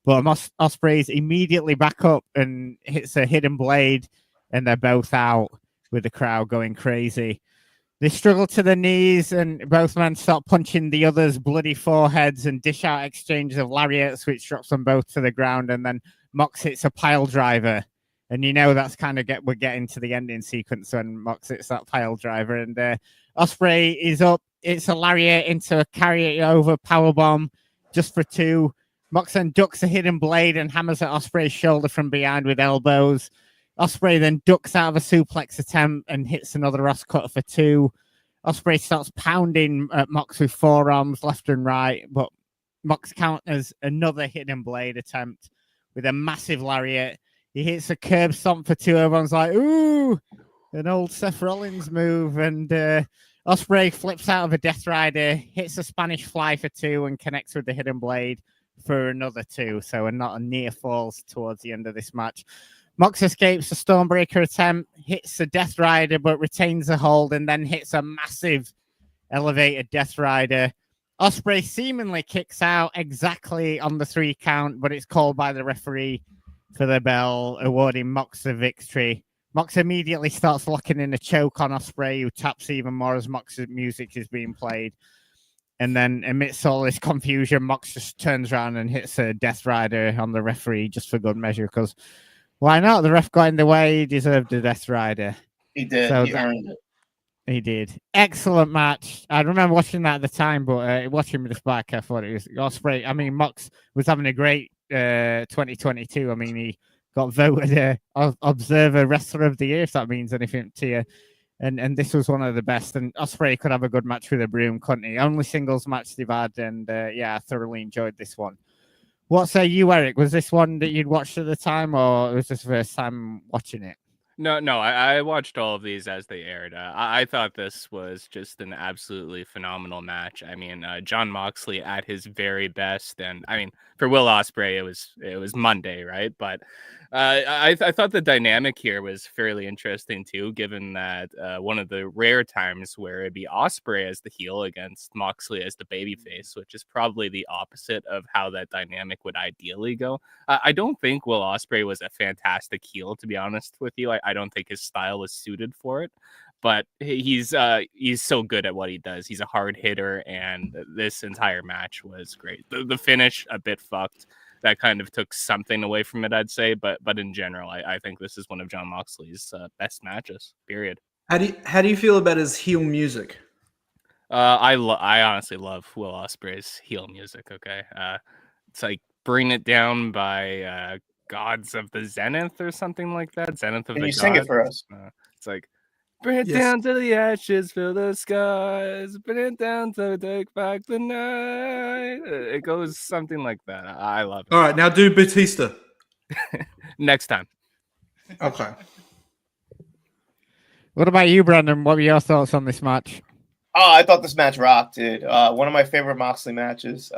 But Ospreay's immediately back up and hits a hidden blade, and they're both out with the crowd going crazy. They struggle to their knees, and both men start punching the other's bloody foreheads and dish out exchanges of lariats, which drops them both to the ground. And then Mox hits a pile driver. And you know that's kind of we're getting to the ending sequence when Mox hits that pile driver. And Ospreay is up. It's a lariat into a carry it over powerbomb just for 2. Mox then ducks a hidden blade and hammers at Ospreay's shoulder from behind with elbows. Ospreay then ducks out of a suplex attempt and hits another Oscutter for 2. Ospreay starts pounding at Mox with forearms left and right, but Mox counters another hidden blade attempt with a massive lariat. He hits a curb stomp for 2. Everyone's like, ooh, an old Seth Rollins move. And Ospreay flips out of a Death Rider, hits a Spanish Fly for 2, and connects with the Hidden Blade for another 2. So not a near falls towards the end of this match. Mox escapes a Stormbreaker attempt, hits a Death Rider, but retains the hold, and then hits a massive elevated Death Rider. Ospreay seemingly kicks out exactly on the 3 count, but it's called by the referee for the bell, awarding Mox the victory. Mox immediately starts locking in a choke on Ospreay, who taps even more as Mox's music is being played. And then amidst all this confusion, Mox just turns around and hits a Death Rider on the referee just for good measure, because why not? The ref got in the way. He deserved a Death Rider. He did. So he earned it. He did. Excellent match. I remember watching that at the time, but watching this back, I thought it was Ospreay. I mean, Mox was having a great 2022. I mean, he got voted Observer Wrestler of the Year, if that means anything to you. And this was one of the best. And Ospreay could have a good match with a broom, couldn't he? Only singles match they've had. And I thoroughly enjoyed this one. What say you, Eric? Was this one that you'd watched at the time, or was this the first time watching it? No, I watched all of these as they aired. I thought this was just an absolutely phenomenal match. I mean, Jon Moxley at his very best, and I mean, for Will Ospreay, it was Monday, right? But I thought the dynamic here was fairly interesting too, given that one of the rare times where it'd be Ospreay as the heel against Moxley as the babyface, which is probably the opposite of how that dynamic would ideally go. I don't think Will Ospreay was a fantastic heel, to be honest with you. I don't think his style was suited for it, but he's so good at what he does. He's a hard hitter, and this entire match was great. The finish a bit fucked. That kind of took something away from it, I'd say, but in general, I think this is one of Jon Moxley's best matches. Period. How do you feel about his heel music? I honestly love Will Ospreay's heel music. Okay, it's like "Bring It Down" by Gods of the Zenith or something like that. Zenith of Can the you Gods. sing it for us? It's like, bring it down to the ashes, fill the skies, bring it down to take back the night. It goes something like that. I love it. All right, now do Batista. Next time. Okay. What about you, Brandon? What were your thoughts on this match? Oh, I thought this match rocked, dude. One of my favorite Moxley matches.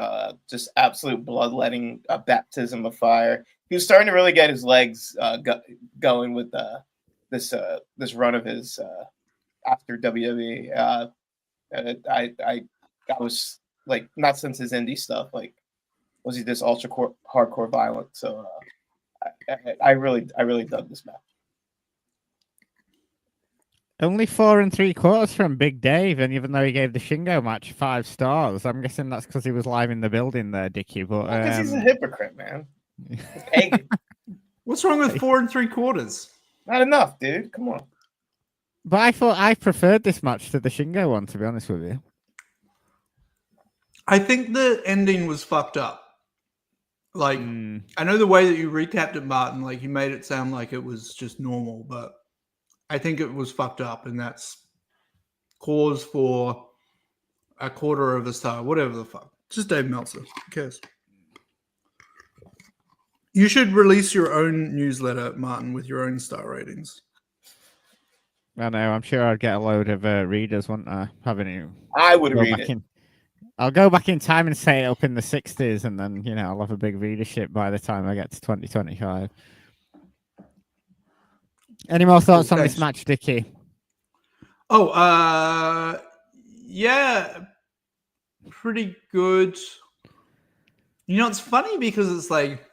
Just absolute bloodletting, baptism of fire. He was starting to really get his legs going with this run of his after WWE. I was like, not since his indie stuff. Like, was he this ultra hardcore violent? So I really dug this match. Only 4 3/4 from Big Dave, and even though he gave the Shingo match 5 stars, I'm guessing that's because he was live in the building there, Dickie. But because he's a hypocrite, man. Hey, what's wrong with 4 3/4? Not enough, dude. Come on. But I thought I preferred this match to the Shingo one, to be honest with you. I think the ending was fucked up. Like, I know the way that you recapped it, Martin, like you made it sound like it was just normal, but I think it was fucked up, and that's cause for a 1/4 of a star, whatever the fuck. Just Dave Meltzer. Who cares? You should release your own newsletter, Martin, with your own star ratings. I know. I'm sure I'd get a load of readers, wouldn't I? I would read it. I'll go back in time and say it up in the 60s, and then, I'll have a big readership by the time I get to 2025. Any more thoughts on this match, Dickie? Oh, yeah, pretty good. It's funny because it's like,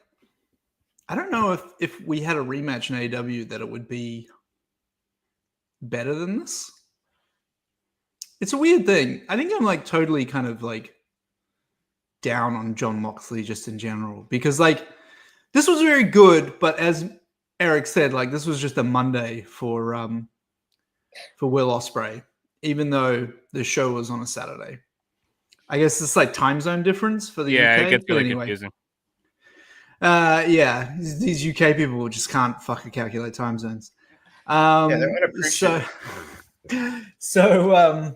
I don't know if we had a rematch in AEW that it would be better than this. It's a weird thing. I think I'm like totally kind of like down on Jon Moxley just in general because like this was very good, but as Eric said, like this was just a Monday for Will Ospreay, even though the show was on a Saturday. I guess it's like time zone difference for the UK. It gets really confusing. These UK people just can't fucking calculate time zones. They're unappreciated. So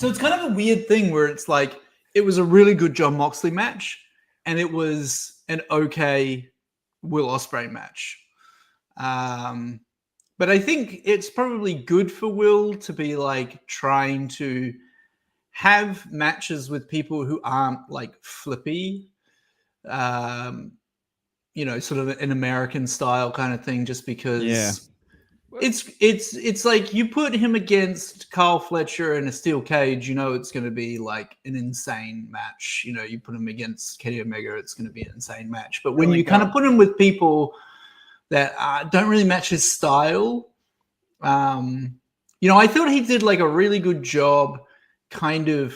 it's kind of a weird thing where it's like it was a really good Jon Moxley match, and it was an okay Will Ospreay match. But I think it's probably good for Will to be like trying to have matches with people who aren't like flippy, sort of an American style kind of thing, just because it's like you put him against Carl Fletcher in a steel cage, it's going to be like an insane match. You put him against Kenny Omega, it's going to be an insane match. But when you kind of put him with people that don't really match his style, I thought he did like a really good job kind of,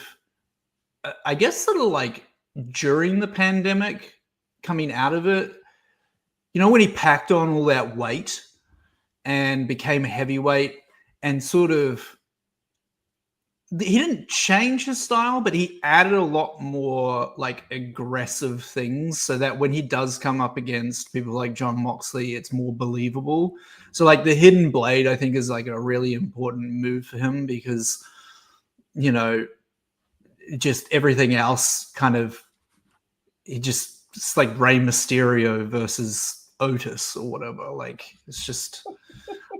I guess sort of like during the pandemic, coming out of it, when he packed on all that weight and became a heavyweight and sort of, he didn't change his style, but he added a lot more like aggressive things so that when he does come up against people like Jon Moxley, it's more believable. So like the Hidden Blade, I think is like a really important move for him because, just everything else kind of, it's like Rey Mysterio versus Otis or whatever. Like it's just,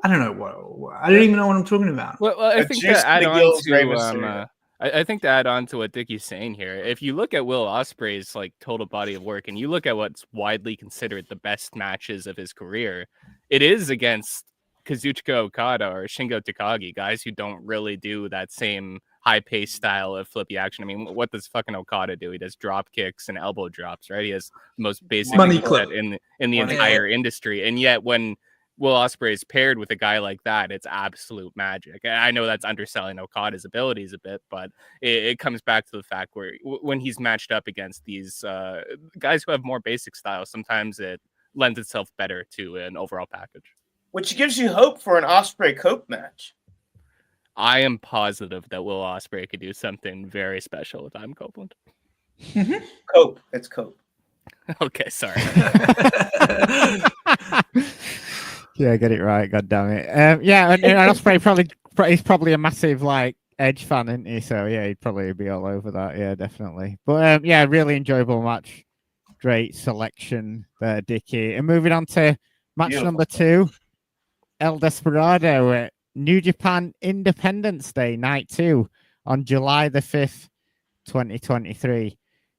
I don't know. I don't even know what I'm talking about. Well, I think to add on to I think to add on to what Dickie's saying here, if you look at Will Ospreay's like total body of work and you look at what's widely considered the best matches of his career, it is against Kazuchika Okada or Shingo Takagi, guys who don't really do that same high-paced style of flippy action. I mean, what does fucking Okada do? He does drop kicks and elbow drops, right? He has the most basic money clip clip in the entire industry. And yet when Will Ospreay is paired with a guy like that, it's absolute magic. And I know that's underselling Okada's abilities a bit, but it comes back to the fact where when he's matched up against these guys who have more basic styles, sometimes it lends itself better to an overall package. Which gives you hope for an Ospreay Cope match. I am positive that Will Ospreay could do something very special with Adam Copeland. Cope. It's Cope. Okay, sorry. Yeah, get it right. God damn it. And Ospreay he's probably a massive like Edge fan, isn't he? So yeah, he'd probably be all over that. Yeah, definitely. But really enjoyable match. Great selection there, Dickie. And moving on to match number 2, El Desperado, New Japan Independence Day, Night 2, on July the 5th, 2023.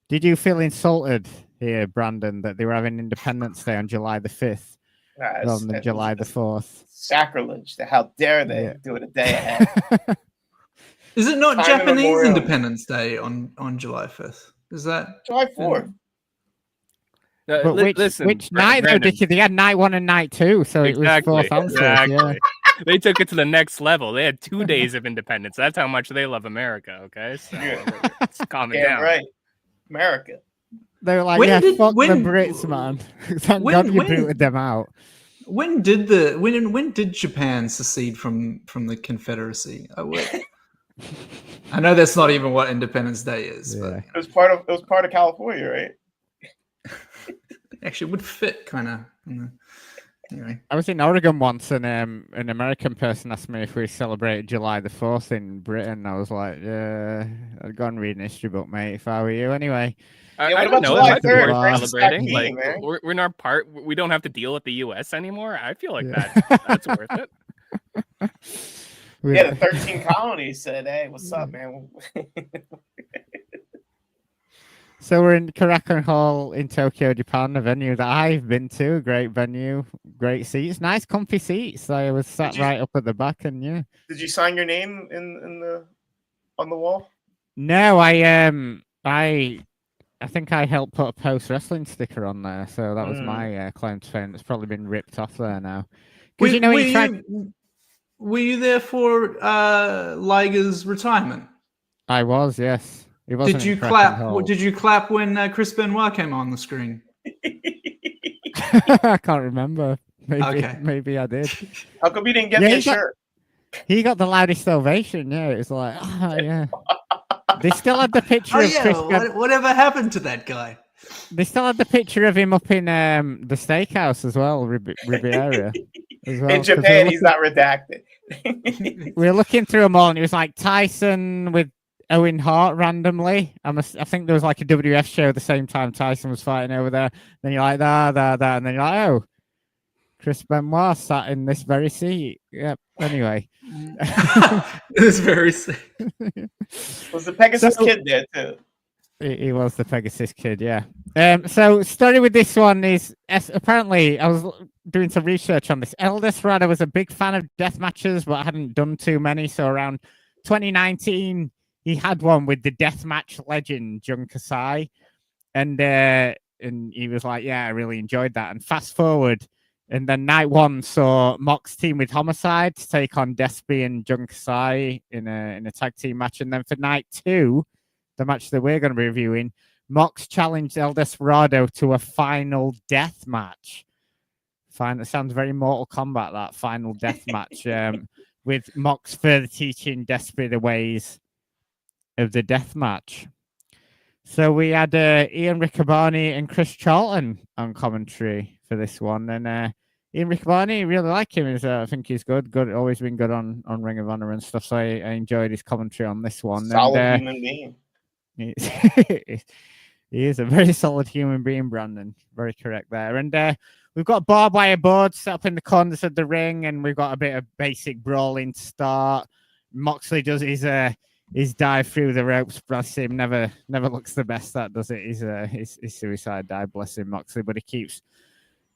Did you feel insulted here, Brandon, that they were having Independence Day on July the 5th rather than July the 4th? Sacrilege. How dare they do it a day ahead? Is it not Japanese Independence Day on July 5th? Is that July 4th? But which night though, Dickie? They had night 1 and night 2, so exactly, it was 4th and 5th. Yeah. They took it to the next level. They had 2 days of independence. That's how much they love America. Okay, so let's calm it down. Right, America. They were like, fuck the Brits, man. Thank God you booted them out. When did Japan secede from the Confederacy? I know that's not even what Independence Day is, but it was part of California, right? Actually, it would fit kind of. Anyway, I was in Oregon once, and an American person asked me if we celebrated July the 4th in Britain. I was like, yeah, I'd go and read an history book, mate, if I were you. Anyway. I don't know. It's celebrating. Like we're in our part. We don't have to deal with the U.S. anymore. I feel like that's worth it. Yeah, the 13 colonies said, "Hey, what's up, man?" So we're in Korakuen Hall in Tokyo, Japan, a venue that I've been to. Great venue, great seats, nice comfy seats. I was sat right up at the back, and yeah. Did you sign your name on the wall? No, I think I helped put a post wrestling sticker on there, so that was my claim to fame. It's probably been ripped off there now. Were you there for Liger's retirement? I was, yes. Did you clap? Did you clap when Chris Benoit came on the screen? I can't remember. Maybe I did. How come you didn't get me a shirt? He got the loudest ovation. Yeah, it was like, yeah. They still had the picture of Chris. Whatever happened to that guy? They still had the picture of him up in the steakhouse as well, Riviera. As well. In Japan, he's not redacted. We were looking through them all, and it was like Tyson with Owen Hart randomly. I think there was like a WF show at the same time Tyson was fighting over there. Then you're like, that, and then you're like, oh, Chris Benoit sat in this very seat. Yep. Anyway. This very seat. Was the Pegasus Kid there too? He was the Pegasus Kid, yeah. So story with this one is apparently I was doing some research on this. El Desperado was a big fan of death matches, but hadn't done too many. So around 2019, he had one with the deathmatch legend Jun Kasai, and he was like, "Yeah, I really enjoyed that." And fast forward, and then night one saw Mox team with Homicide to take on Despy and Jun Kasai in a tag team match, and then for night two, the match that we're going to be reviewing, Mox challenged El Desperado to a final death match. It sounds very Mortal Kombat, that final death match, with Mox further teaching Despy the ways of the death match. So we had Ian Riccaboni and Chris Charlton on commentary for this one. And Ian Riccaboni, really like him. I think he's good. Always been good on Ring of Honor and stuff. So I enjoyed his commentary on this one. Solid human being. He is a very solid human being, Brandon. Very correct there. And we've got barbed wire boards set up in the corners of the ring, and we've got a bit of basic brawling to start. Moxley does his dive through the ropes. Bless him. Never looks the best, that does it. His suicide dive, bless him, Moxley. But he keeps.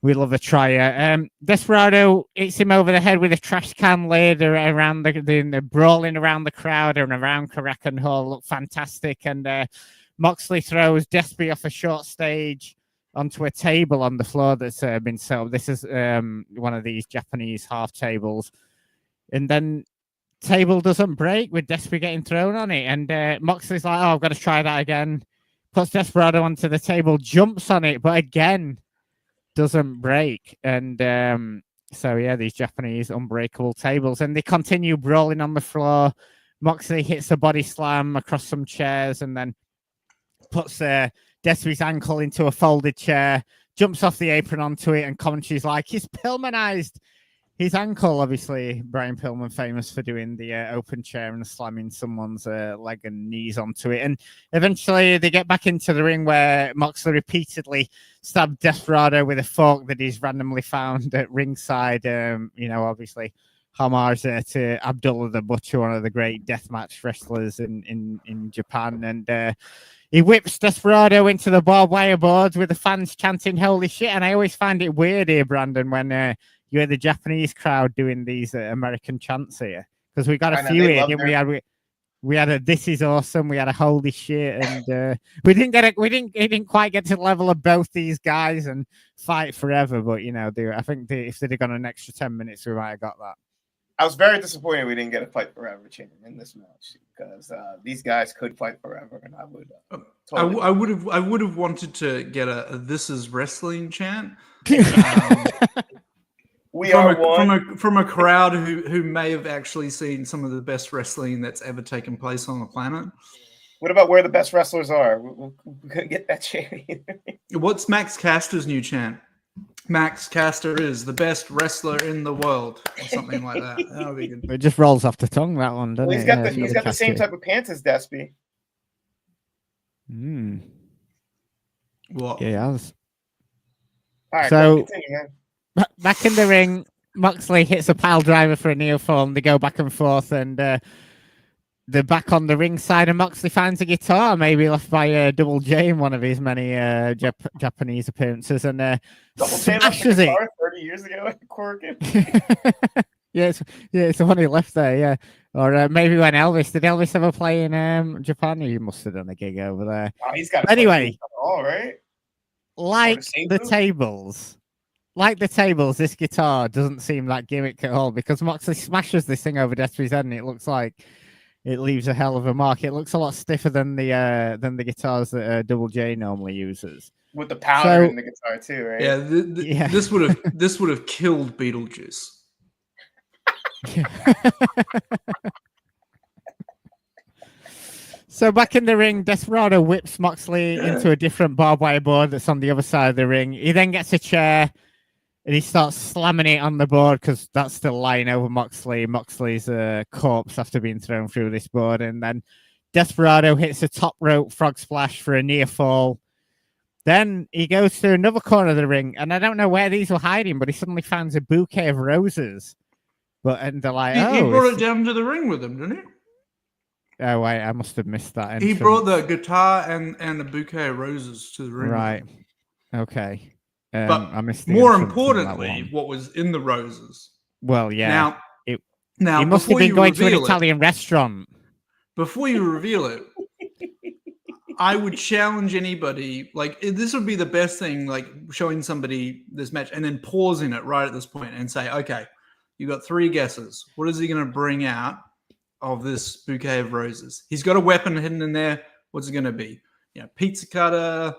We love a trier. Desperado hits him over the head with a trash can lid around the brawling around the crowd and around Karakan Hall. Look fantastic. And Moxley throws Despy off a short stage onto a table on the floor that's been set up. This is one of these Japanese half tables. And then table doesn't break with Despy getting thrown on it. And Moxley's like, "Oh, I've got to try that again." Puts Desperado onto the table, jumps on it, but again, doesn't break. And so yeah, these Japanese unbreakable tables, and they continue brawling on the floor. Moxley hits a body slam across some chairs and then puts Despy's ankle into a folded chair, jumps off the apron onto it, and commentary's like, "He's Pillmanized his ankle." Obviously, Brian Pillman famous for doing the open chair and slamming someone's leg and knees onto it. And eventually they get back into the ring where Moxley repeatedly stabbed Desperado with a fork that he's randomly found at ringside. Obviously, homage to Abdullah the Butcher, one of the great deathmatch wrestlers in Japan. And he whips Desperado into the barbed wire boards with the fans chanting "Holy shit!" And I always find it weird here, Brandon, when you had the Japanese crowd doing these American chants here, because we got a few here, didn't we? We had a "This is awesome," we had a "Holy shit," and we didn't quite get to the level of both these guys and fight forever. But I think if they'd have gone an extra 10 minutes, we might have got that. I was very disappointed we didn't get a fight forever chant in this match, because these guys could fight forever, and I would. I would have wanted to get a "This is wrestling" chant. From a crowd who may have actually seen some of the best wrestling that's ever taken place on the planet. What about "Where the best wrestlers are"? We couldn't get that chant either. What's Max Caster's new chant? Max Caster is the best wrestler in the world, or something like that. That'll be good. It just rolls off the tongue, that one, doesn't it? He's got the same type of pants as Despy. What? Yeah. All right, so continue, man. Back in the ring, Moxley hits a pile driver for a neoform. They go back and forth, and they're back on the ring side, and Moxley finds a guitar, maybe left by Double J in one of his many Japanese appearances, and smashes it. 30 years ago at Corkin. It's the one he left there, yeah. Or maybe when Elvis, did Elvis ever play in Japan? He must have done a gig over there. Oh, he's got. Anyway, all right. Like the tables, this guitar doesn't seem like gimmick at all, because Moxley smashes this thing over Despy's head, and it looks like it leaves a hell of a mark. It looks a lot stiffer than the guitars that Double J normally uses. With the powder in the guitar too, right? Yeah, this would have killed Beetlejuice. So back in the ring, Desperado whips Moxley into a different barbed wire board that's on the other side of the ring. He then gets a chair and he starts slamming it on the board, because that's still lying over Moxley's corpse after being thrown through this board. And then Desperado hits a top rope frog splash for a near fall. Then he goes to another corner of the ring, and I don't know where these were hiding, but he suddenly finds a bouquet of roses. And they're like, he brought it down to the ring with him, didn't he? Oh, wait, I must have missed that entrance. He brought the guitar and a bouquet of roses to the ring. Right. Okay. But I missed more importantly, what was in the roses? Well, yeah. Now he must have been going to an Italian restaurant. Before you reveal it, I would challenge anybody. Like, this would be the best thing, like showing somebody this match and then pausing it right at this point and say, okay, you got 3 guesses. What is he going to bring out of this bouquet of roses? He's got a weapon hidden in there. What's it going to be? Pizza cutter,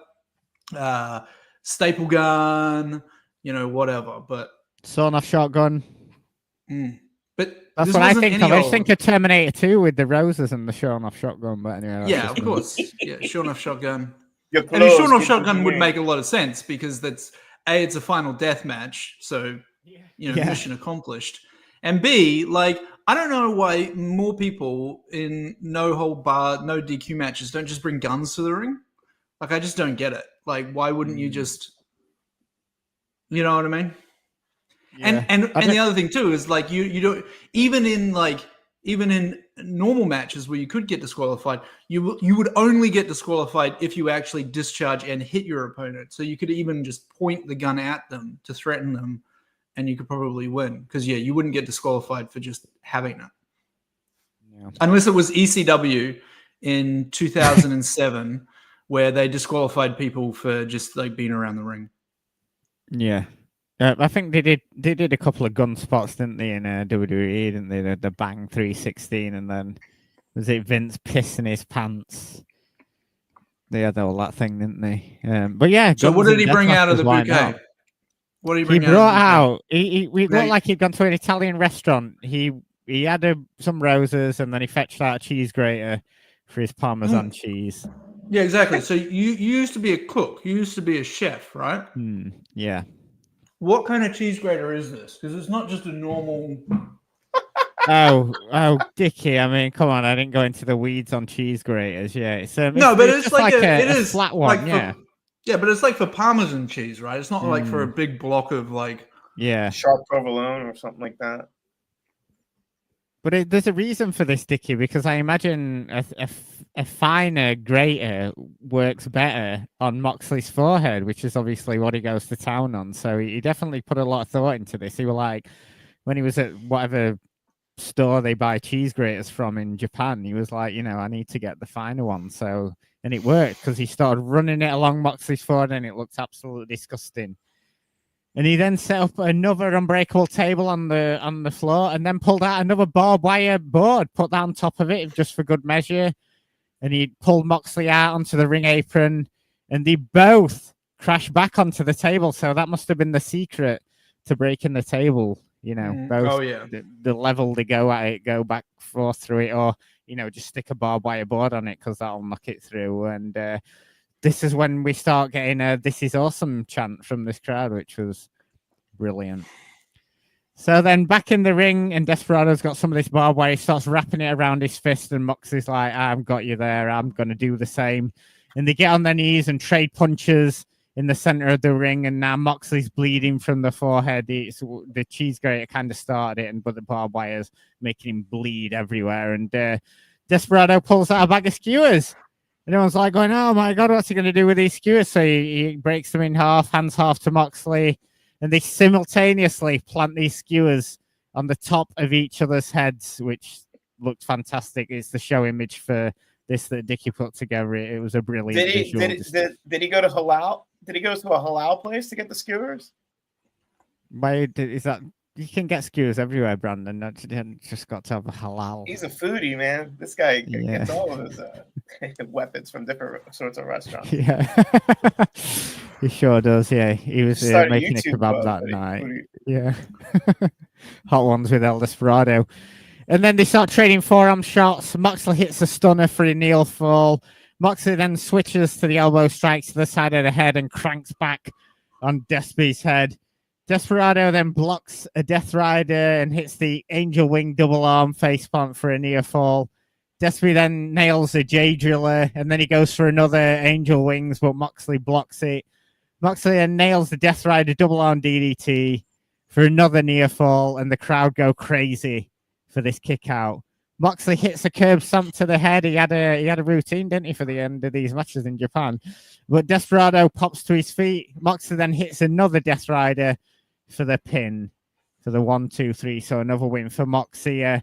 staple gun, whatever. But sawn-off shotgun. But that's what I think of. I think of Terminator 2 with the roses and the sawn-off shotgun. But anyway, yeah, of course. Yeah, sawn-off shotgun. And the sawn-off shotgun would make a lot of sense because it's a final death match. So, mission accomplished. And B, I don't know why more people in no hold bar, no DQ matches don't just bring guns to the ring. I just don't get it. Why wouldn't you just, you know what I mean? Yeah. And the other thing too is you don't even in normal matches where you could get disqualified, you would only get disqualified if you actually discharge and hit your opponent. So you could even just point the gun at them to threaten them, and you could probably win because you wouldn't get disqualified for just having it, unless it was ECW in 2007 where they disqualified people for just being around the ring. Yeah. I think they did a couple of gun spots, didn't they, in WWE, didn't they? The Bang 316, and then was it Vince pissing his pants? They had all that thing, didn't they? But yeah. So what did he bring out of the bouquet? What did he bring out? He brought out. He looked like he'd gone to an Italian restaurant. He had some roses, and then he fetched out a cheese grater for his Parmesan cheese. Yeah, exactly. So you used to be a cook. You used to be a chef, right? Yeah. What kind of cheese grater is this? Because it's not just a normal. Oh, Dickie! I mean, come on! I didn't go into the weeds on cheese graters. Yeah, it's no, but it's like a flat one. Yeah, but it's like for Parmesan cheese, right? It's not like for a big block of sharp provolone or something like that. But there's a reason for this, Dickie, because I imagine a finer grater works better on Moxley's forehead, which is obviously what he goes to town on. So he definitely put a lot of thought into this. He was like, when he was at whatever store they buy cheese graters from in Japan, he was like, I need to get the finer one. So, and it worked because he started running it along Moxley's forehead and it looked absolutely disgusting. And he then set up another unbreakable table on the floor and then pulled out another barbed wire board, put that on top of it just for good measure. And he pulled Moxley out onto the ring apron and they both crashed back onto the table. So that must have been the secret to breaking the table. Both the level they go at it, go back forth through it, or, just stick a barbed wire board on it because that'll knock it through. And this is when we start getting a "This is awesome" chant from this crowd, which was brilliant. So then back in the ring, and Desperado's got some of this barbed wire. He starts wrapping it around his fist, and Moxley's like, I've got you there. I'm going to do the same. And they get on their knees and trade punches in the center of the ring, and now Moxley's bleeding from the forehead. The cheese grater kind of started it, but the barbed wire's making him bleed everywhere. And Desperado pulls out a bag of skewers. And everyone's like going, oh my God, what's he going to do with these skewers? So he breaks them in half, hands half to Moxley, and they simultaneously plant these skewers on the top of each other's heads, which looked fantastic. It's the show image for this that Dickie put together. It was a brilliant visual. Did he go to halal? Did he go to a halal place to get the skewers? Is that? You can get skewers everywhere, Brandon. That's just got to have a halal. He's a foodie, man. This guy gets all of his weapons from different sorts of restaurants. Yeah, he sure does. Yeah, he was making a kebab that night. Foodie. Yeah, hot ones with El Desperado. And then they start trading forearm shots. Moxley hits a stunner for a kneel fall. Moxley then switches to the elbow strikes to the side of the head and cranks back on Despy's head. Desperado then blocks a Death Rider and hits the Angel Wing double arm face plant for a near fall. Desperado then nails a J Driller, and then he goes for another Angel Wings, but Moxley blocks it. Moxley then nails the Death Rider double arm DDT for another near fall, and the crowd go crazy for this kick out. Moxley hits a curb stomp to the head. He had a routine, didn't he, for the end of these matches in Japan? But Desperado pops to his feet. Moxley then hits another Death Rider for the pin, for the 1, 2, 3. So another win for Moxley.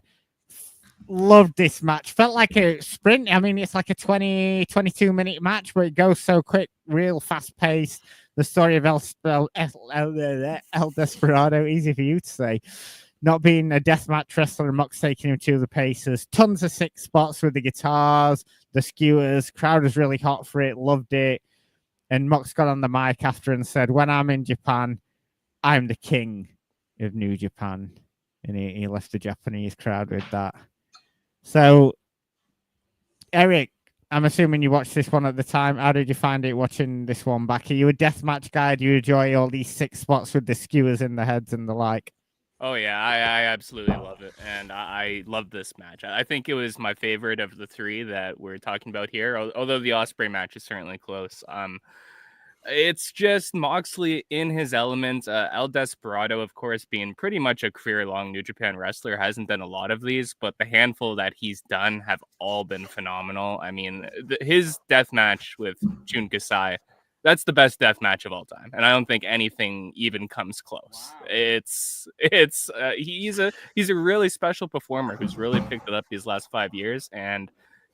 Loved this match. Felt like a sprint. I mean, it's like a 22-minute match, but it goes so quick, real fast paced. The story of El Desperado, easy for you to say, not being a deathmatch wrestler, and Mox taking him to the paces. Tons of 6 spots with the guitars, the skewers. Crowd was really hot for it, loved it. And Mox got on the mic after and said, "When I'm in Japan, I'm the king of New Japan." And he left the Japanese crowd with that. So, Eric, I'm assuming you watched this one at the time. How did you find it watching this one back? Are you a deathmatch guy? Do you enjoy all these 6 spots with the skewers in the heads and the like? Oh, yeah, I absolutely love it. And I love this match. I think it was my favorite of the 3 that we're talking about here, although the Ospreay match is certainly close. It's just Moxley in his element. El Desperado, of course, being pretty much a career-long New Japan wrestler, hasn't done a lot of these, but the handful that he's done have all been phenomenal. I mean, his death match with Jun Kasai, that's the best death match of all time, and I don't think anything even comes close. He's a really special performer who's really picked it up these last 5 years, and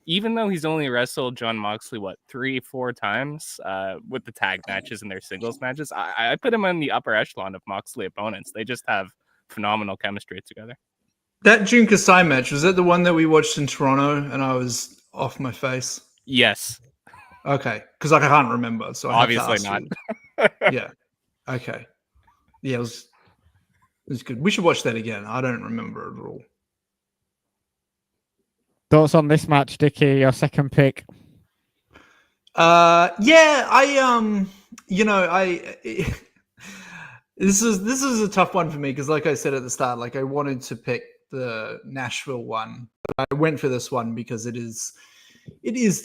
even though he's only wrestled Jon Moxley, 3-4 times with the tag matches and their singles matches, I put him on the upper echelon of Moxley opponents. They just have phenomenal chemistry together. That Jun Kasai match, was that the one that we watched in Toronto and I was off my face? Yes. Okay, because I can't remember. So obviously not. Yeah. Okay. Yeah, it was good. We should watch that again. I don't remember it at all. Thoughts on this match, Dickie? Your second pick? Yeah, this is a tough one for me because, like I said at the start, like I wanted to pick the Nashville one, but I went for this one because it is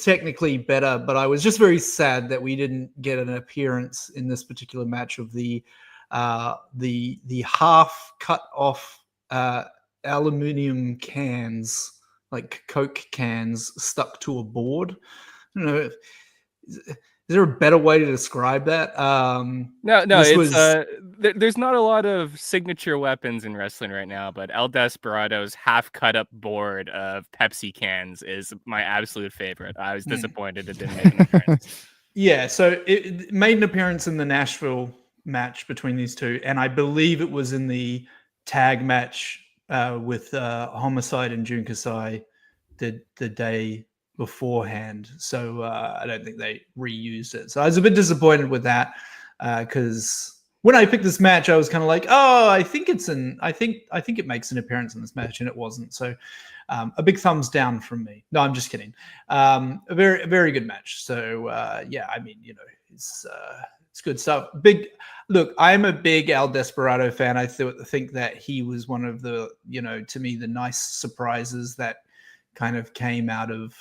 technically better. But I was just very sad that we didn't get an appearance in this particular match of the half cut off aluminum cans, like Coke cans stuck to a board. I don't know. Is there a better way to describe that? No, there's not a lot of signature weapons in wrestling right now, but El Desperado's half cut up board of Pepsi cans is my absolute favorite. I was disappointed it didn't make an appearance. Yeah, so it made an appearance in the Nashville match between these two, and I believe it was in the tag match with Homicide and Jun Kasai the day beforehand. So I don't think they reused it. So I was a bit disappointed with that because when I picked this match, I was kind of like, oh, I think it makes an appearance in this match, and it wasn't. So a big thumbs down from me. No, I'm just kidding. A very, very good match. So yeah, I mean, it's good stuff. Look, I'm a big El Desperado fan. I think that he was one of the, to me, the nice surprises that kind of came out of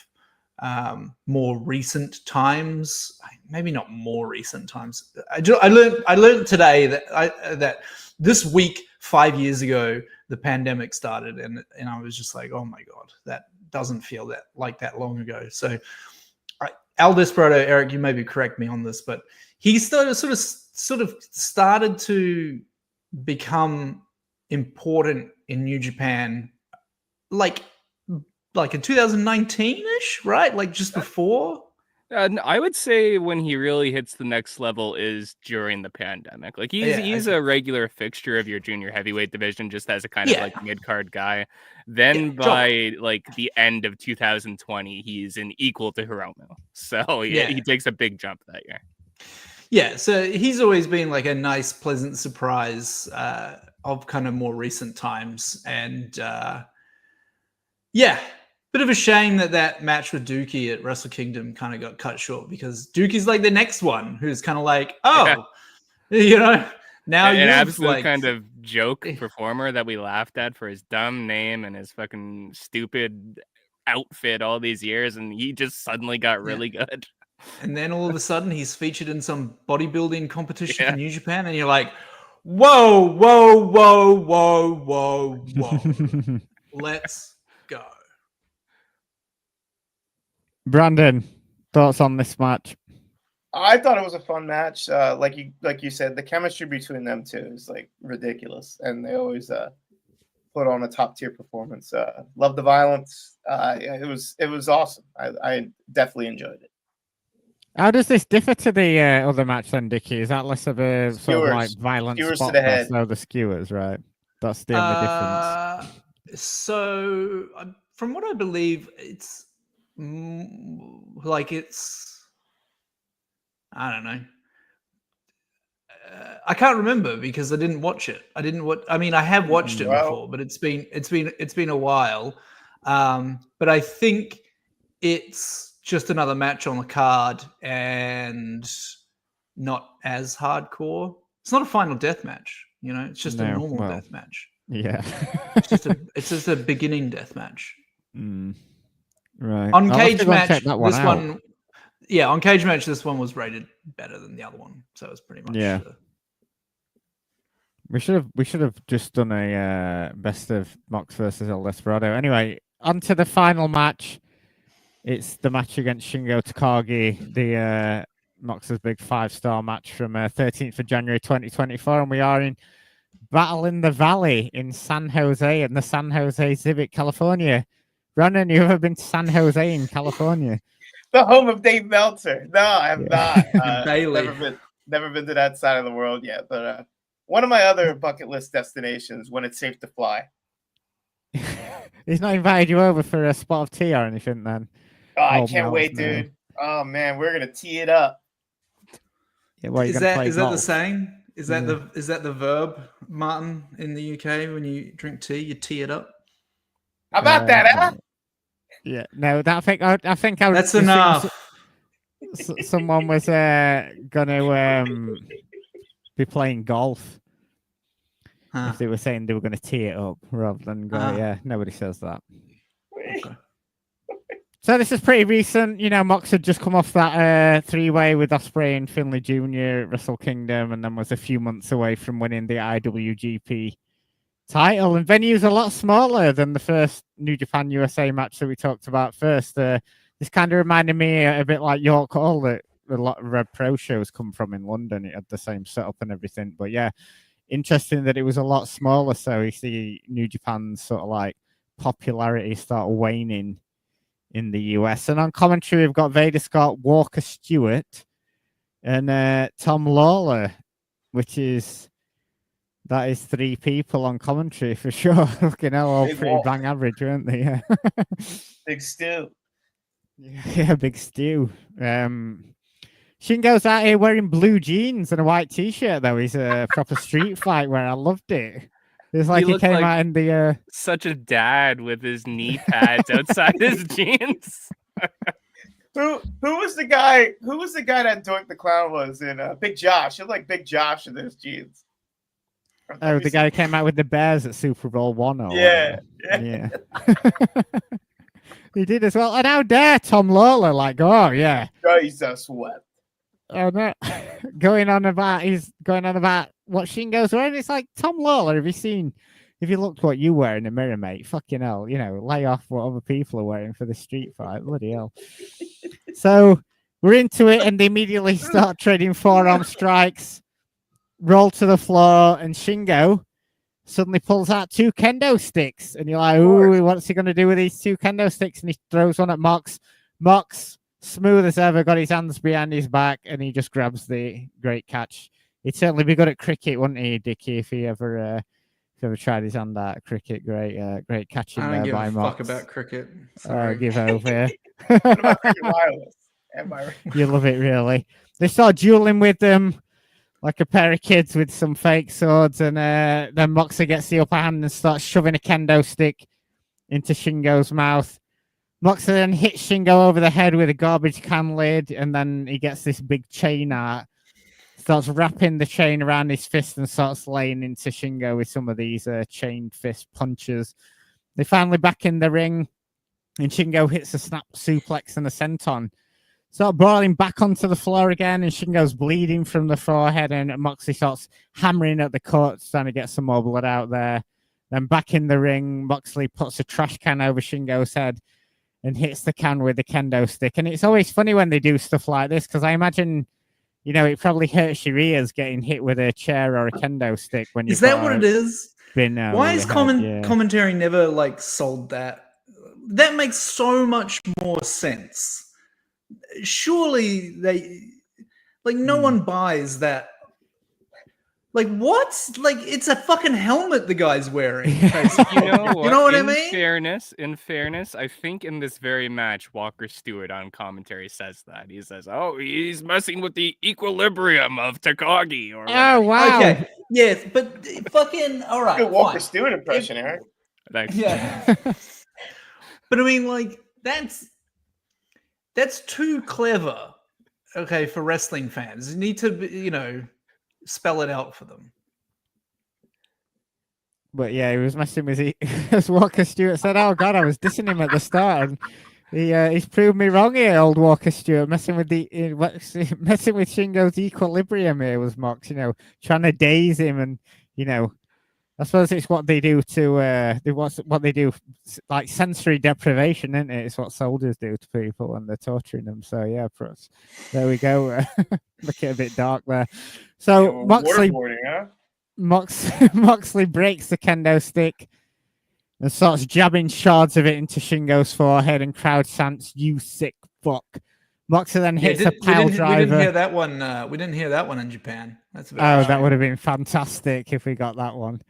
more recent times. Maybe not more recent times. I learned today that this week 5 years ago the pandemic started, and I was just like, oh my god, that doesn't feel that long ago. So El Desperado, Eric, you maybe correct me on this, but he sort of started to become important in New Japan, like in 2019-ish, right? Like just before. I would say when he really hits the next level is during the pandemic. Like he's a regular fixture of your junior heavyweight division, just as a kind of like mid-card guy. Then by like the end of 2020, he's an equal to Hiromu. So he takes a big jump that year. Yeah, so he's always been like a nice, pleasant surprise of kind of more recent times. And bit of a shame that match with Dookie at Wrestle Kingdom kind of got cut short, because Dookie's like the next one who's kind of like, now an absolute kind of joke performer that we laughed at for his dumb name and his fucking stupid outfit all these years, and he just suddenly got really good. And then all of a sudden, he's featured in some bodybuilding competition Yeah. for New Japan, and you're like, whoa, whoa, whoa, whoa, whoa, whoa. Let's go. Brandon, thoughts on this match? I thought it was a fun match. Like you said, the chemistry between them two is like ridiculous, and they always put on a top tier performance. Love the violence. It was awesome. I definitely enjoyed it. How does this differ to the other match then, Dickie? Is that less of a sort of like violent skewers spot to the head? No, the skewers, right? That's the only difference. So, from what I believe, it's like it's, I don't know. I can't remember because I didn't watch it. I mean, I have watched it before, but it's been a while. But I think it's just another match on the card and not as hardcore. It's not a final death match, you know. It's just a normal death match. Yeah, it's just a beginning death match. Right. On Cage Match, on Cage Match, this one was rated better than the other one, so it's pretty much. We should have just done a best of Mox versus El Desperado. Anyway, on to the final match. It's the match against Shingo Takagi, the Mox's big 5-star match from 13th of January 2024, and we are in Battle in the Valley in San Jose, in the San Jose Civic, California. Brandon, you ever been to San Jose in California? The home of Dave Meltzer. No, I have not. Bailey. Never been to that side of the world yet, but one of my other bucket list destinations when it's safe to fly. He's not invited you over for a spot of tea or anything, then? Oh, I can't wait, dude. Oh man, we're gonna tee it up. Yeah, well, is that the saying? Is that the verb, Martin, in the UK when you drink tea, you tee it up? How about that, huh? Yeah, no, I think that's enough. Someone was gonna be playing golf. If they were saying they were going to tee it up rather than go, nobody says that. Okay. So this is pretty recent. You know, Mox had just come off that 3-way with Ospreay and Finlay Jr. at Wrestle Kingdom, and then was a few months away from winning the IWGP title. And venue's a lot smaller than the first New Japan USA match that we talked about first. This kind of reminded me a bit like York Hall that a lot of Red Pro shows come from in London. It had the same setup and everything. But yeah, interesting that it was a lot smaller. So you see New Japan's sort of like popularity start waning in the US. And on commentary, we've got Vader Scott, Walker Stewart, and Tom Lawler, that is 3 people on commentary for sure. Fucking hell, all pretty bang average, weren't they? Yeah. Big Stew. Yeah, Big Stew. Shingo's out here wearing blue jeans and a white t-shirt, though. He's a proper street fight where I loved it. It's like he came out in the such a dad with his knee pads outside his jeans. Who was the guy? Who was the guy that Doink the Clown was in? Big Josh. He looked like Big Josh in those jeans. Oh, the guy who came out with the Bears at Super Bowl 1. Or yeah. He did as well. And how dare Tom Lawler, like, oh yeah, Jesus wept. Oh no, he's going on about what Shingo's wearing. It's like, Tom Lawler, if you looked what you wear in the mirror, mate, fucking hell, lay off what other people are wearing for the street fight. Bloody hell. So we're into it, and they immediately start trading forearm strikes, roll to the floor, and Shingo suddenly pulls out 2 kendo sticks, and you're like, ooh, what's he going to do with these 2 kendo sticks? And he throws one at Mox. Mox, smooth as ever, got his hands behind his back, and he just grabs the great catch. He'd certainly be good at cricket, wouldn't he, Dickie, if he ever tried his hand at cricket. Great catching there by Mox. I don't give a fuck about cricket. Give over. What about cricket wireless? Am I right? You love it, really. They start dueling with them like a pair of kids with some fake swords, and then Moxley gets the upper hand and starts shoving a kendo stick into Shingo's mouth. Moxley then hits Shingo over the head with a garbage can lid, and then he gets this big chain out, starts wrapping the chain around his fist, and starts laying into Shingo with some of these chain fist punches. They finally back in the ring, And Shingo hits a snap suplex and a senton. Sort of brawling back onto the floor again, and Shingo's bleeding from the forehead, and Moxley starts hammering at the cuts, trying to get some more blood out there. Then back in the ring, Moxley puts a trash can over Shingo's head and hits the can with the kendo stick. And it's always funny when they do stuff like this, because I imagine, you know, it probably hurts your ears getting hit with a chair or a kendo stick when you. Is that what it is? Why is commentary never like sold that? That makes so much more sense. Surely they like no one buys that. Like what? Like it's a fucking helmet the guy's wearing. You know what I mean? In fairness, I think in this very match, Walker Stewart on commentary says that. He says, "Oh, he's messing with the equilibrium of Takagi." Or oh wow. Okay. Yes, but fucking all right. Good Walker Stewart impression, Eric. Thanks. Yeah. But I mean, like that's too clever. Okay, for wrestling fans, you need to, you know, spell it out for them. But yeah, he was messing with it. As Walker Stewart said, "Oh God, I was dissing him at the start, and he's proved me wrong here, old Walker Stewart, messing with Shingo's equilibrium here was Mox, you know, trying to daze him, and you know, I suppose it's what they do to what they do, like sensory deprivation, isn't it? It's what soldiers do to people when they're torturing them. So yeah, perhaps there we go. Looking a bit dark there. So Moxley breaks the kendo stick and starts jabbing shards of it into Shingo's forehead, and crowd chants, "You sick fuck." Moxley then hits a pile driver. We didn't hear that one. We didn't hear that one in Japan. That's that would have been fantastic if we got that one.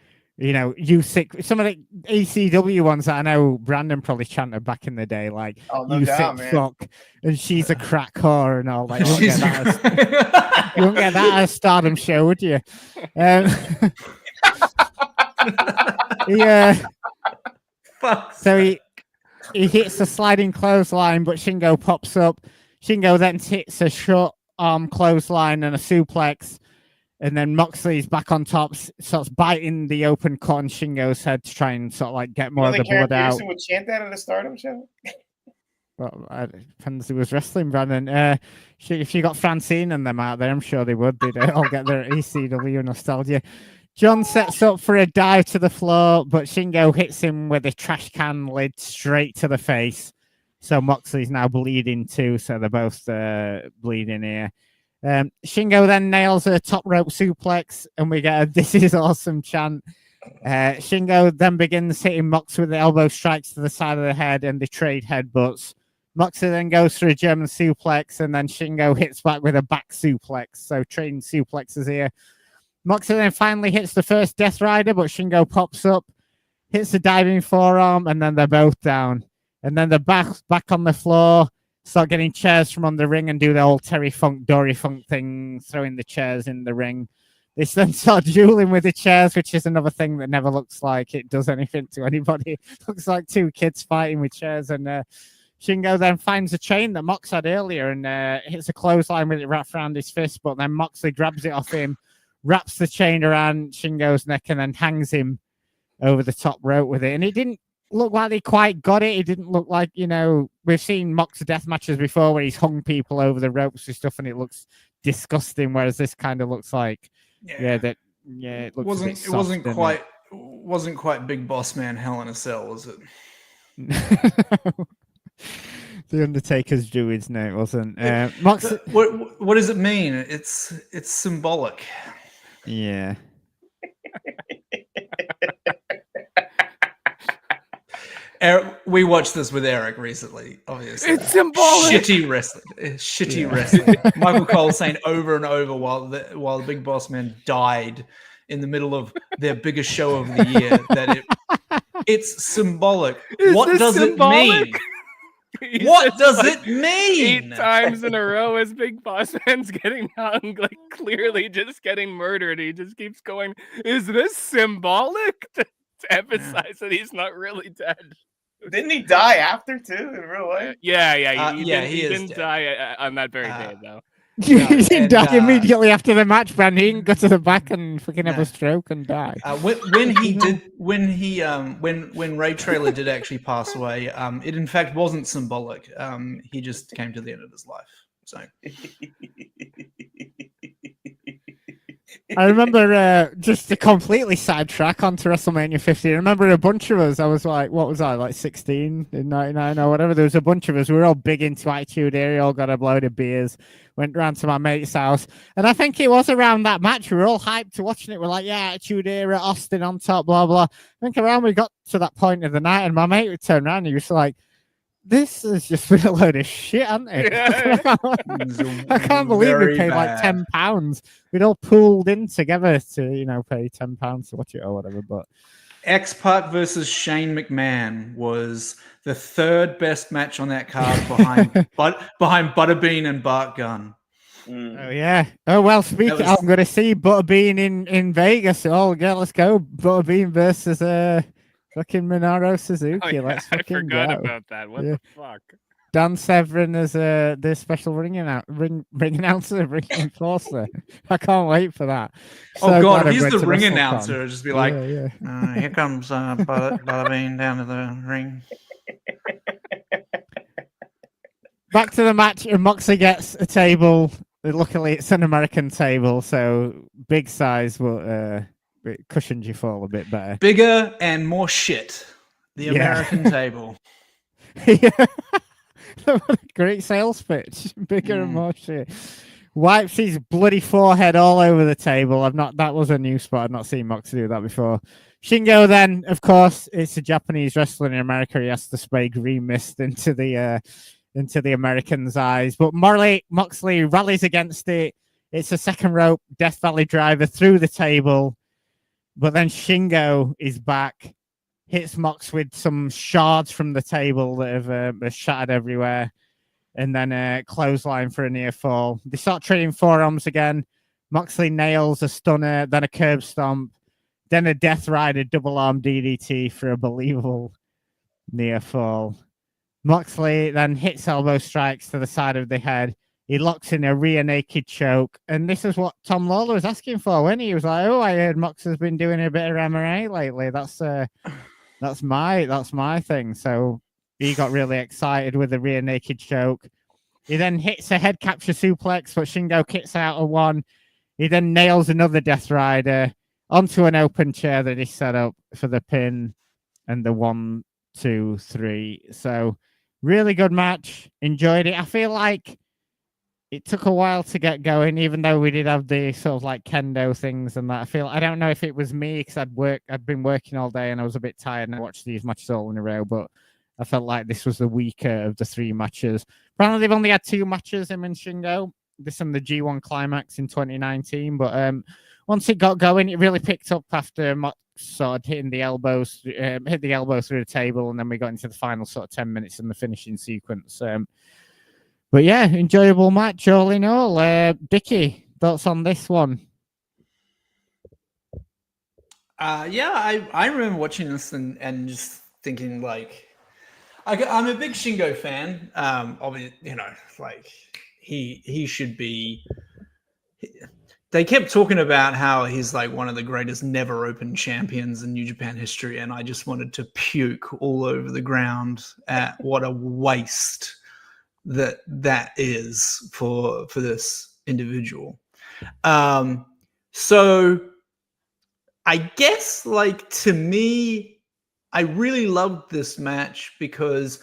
You know, you sick. Some of the ACW ones that I know Brandon probably chanted back in the day, like "You sick fuck," and she's a crack whore and all. Like, you won't get that at a Stardom show, would you? Yeah. So he hits a sliding clothesline, but Shingo pops up. Shingo then hits a short arm clothesline and a suplex. And then Moxley's back on top, starts biting the open cut on Shingo's head to try and sort of like get more of the blood out. Would chant that at a Stardom show? Well, it depends who was wrestling, Brandon. If you got Francine and them out there, I'm sure they would. They'd all get their ECW nostalgia. John sets up for a dive to the floor, but Shingo hits him with a trash can lid straight to the face. So Moxley's now bleeding too, so they're both bleeding here. Shingo then nails a top rope suplex, and we get a "This is awesome" chant. Shingo then begins hitting Mox with the elbow strikes to the side of the head, and they trade headbutts. Moxley then goes for a German suplex, and then Shingo hits back with a back suplex. So trading suplexes here. Moxley then finally hits the first Death Rider, but Shingo pops up, hits the diving forearm, and then they're both down. And then they're back on the floor. Start getting chairs from on the ring and do the old Terry Funk, Dory Funk thing, throwing the chairs in the ring. They then start dueling with the chairs, which is another thing that never looks like it does anything to anybody. It looks like two kids fighting with chairs. And Shingo then finds a chain that Mox had earlier and hits a clothesline with it wrapped around his fist. But then Moxley grabs it off him, wraps the chain around Shingo's neck, and then hangs him over the top rope with it. And it didn't look like they quite got it. It didn't look like, you know, we've seen Mox death matches before where he's hung people over the ropes and stuff, and it looks disgusting. Whereas this kind of looks like, it looks. It wasn't quite Big Boss Man Hell in a Cell, was it? The Undertaker's druid's name wasn't. Mox. What does it mean? It's symbolic. Yeah. Eric, we watched this with Eric recently, obviously. It's symbolic. Shitty wrestling. Michael Cole saying over and over while the Big Boss Man died in the middle of their biggest show of the year that it's symbolic. What does it mean? What does it mean? 8 times in a row as Big Boss Man's getting hung, like clearly just getting murdered. He just keeps going, is this symbolic? To emphasize that he's not really dead. Didn't he die after too in real life? Yeah. He didn't die on that very day though. He didn't die immediately after the match, Brandon. He didn't go to the back and fucking have a stroke and die. When Ray Traylor did actually pass away, it in fact wasn't symbolic. He just came to the end of his life. So I remember just to completely sidetrack onto WrestleMania 50. I remember a bunch of us. I was like, what was I, like 16 in 99 or whatever? There was a bunch of us. We were all big into Attitude Era. All got a load of beers. Went round to my mate's house, and I think it was around that match. We were all hyped to watching it. We're like, yeah, Attitude Era, Austin on top, blah blah. I think around we got to that point of the night, and my mate would turn around and he was like, this has just been a load of shit, hasn't it? I can't believe we paid like £10. We'd all pooled in together to, pay £10 to watch it or whatever. But X-Pac versus Shane McMahon was the third best match on that card behind Butterbean and Bart Gunn. Oh yeah. Oh well. Speaking, I'm going to see Butterbean in Vegas. Oh yeah, let's go. Butterbean versus fucking Minoru Suzuki. Oh, yeah, Let's fucking I forgot go. about that. What the fuck? Dan Severn as the special ring announcer, ring enforcer. I can't wait for that. So God, he's the ring announcer. Just be like, here comes Butterbean down to the ring. Back to the match, and Moxley gets a table. Luckily, it's an American table, so big size will it cushions your fall a bit better. Bigger and more shit. The American table. What a great sales pitch. Bigger and more shit. Wipes his bloody forehead all over the table. That was a new spot. I've not seen Mox do that before. Shingo then, of course, it's a Japanese wrestler in America. He has to spray green mist into the Americans' eyes. But Moxley rallies against it. It's a second rope Death Valley driver through the table. But then Shingo is back, hits Mox with some shards from the table that have shattered everywhere, and then clothesline for a near fall. They start trading forearms again. Moxley nails a stunner, then a curb stomp, then a Death Rider double arm DDT for a believable near fall. Moxley then hits elbow strikes to the side of the head. He locks in a rear naked choke. And this is what Tom Lawler was asking for when he was like, oh, I heard Mox has been doing a bit of MMA lately. That's my thing. So he got really excited with the rear naked choke. He then hits a head capture suplex, but Shingo kicks out of one. He then nails another Death Rider onto an open chair that he set up for the pin and the 1, 2, 3. So really good match. Enjoyed it. I feel like it took a while to get going, even though we did have the sort of like kendo things and that. I don't know if it was me because I'd been working all day and I was a bit tired and I watched these matches all in a row, but I felt like this was the weaker of the 3 matches. Apparently they've only had 2 matches, him and Shingo. This and the G1 Climax in 2019, but once it got going, it really picked up after Mox sort of hitting the elbows, hit the elbow through the table, and then we got into the final sort of 10 minutes in the finishing sequence. But yeah, enjoyable match all in all. Dickie, thoughts on this one? I remember watching this and just thinking like, I'm a big Shingo fan. Obviously, like he should be. They kept talking about how he's like one of the greatest never open champions in New Japan history, and I just wanted to puke all over the ground at what a waste that is for this individual. So I guess like to me, I really loved this match because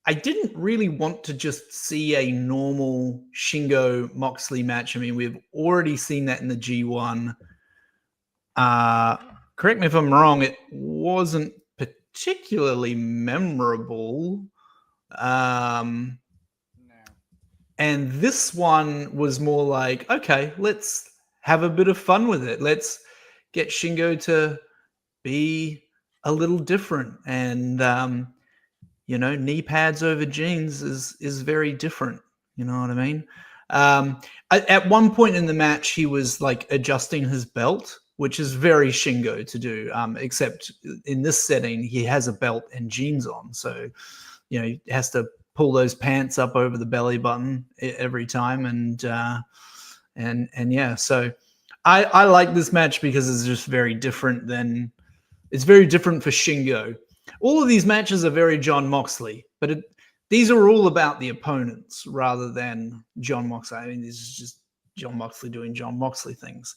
I didn't really want to just see a normal Shingo Moxley match. I mean, we've already seen that in the G1. Correct me if I'm wrong, it wasn't particularly memorable. And this one was more like, okay, let's have a bit of fun with it. Let's get Shingo to be a little different. And, knee pads over jeans is very different. You know what I mean? At one point in the match, he was like adjusting his belt, which is very Shingo to do, except in this setting, he has a belt and jeans on. So, he has to pull those pants up over the belly button every time, and yeah. So I like this match because it's just very different than it's very different for Shingo. All of these matches are very Jon Moxley, but these are all about the opponents rather than Jon Moxley. I mean, this is just Jon Moxley doing Jon Moxley things.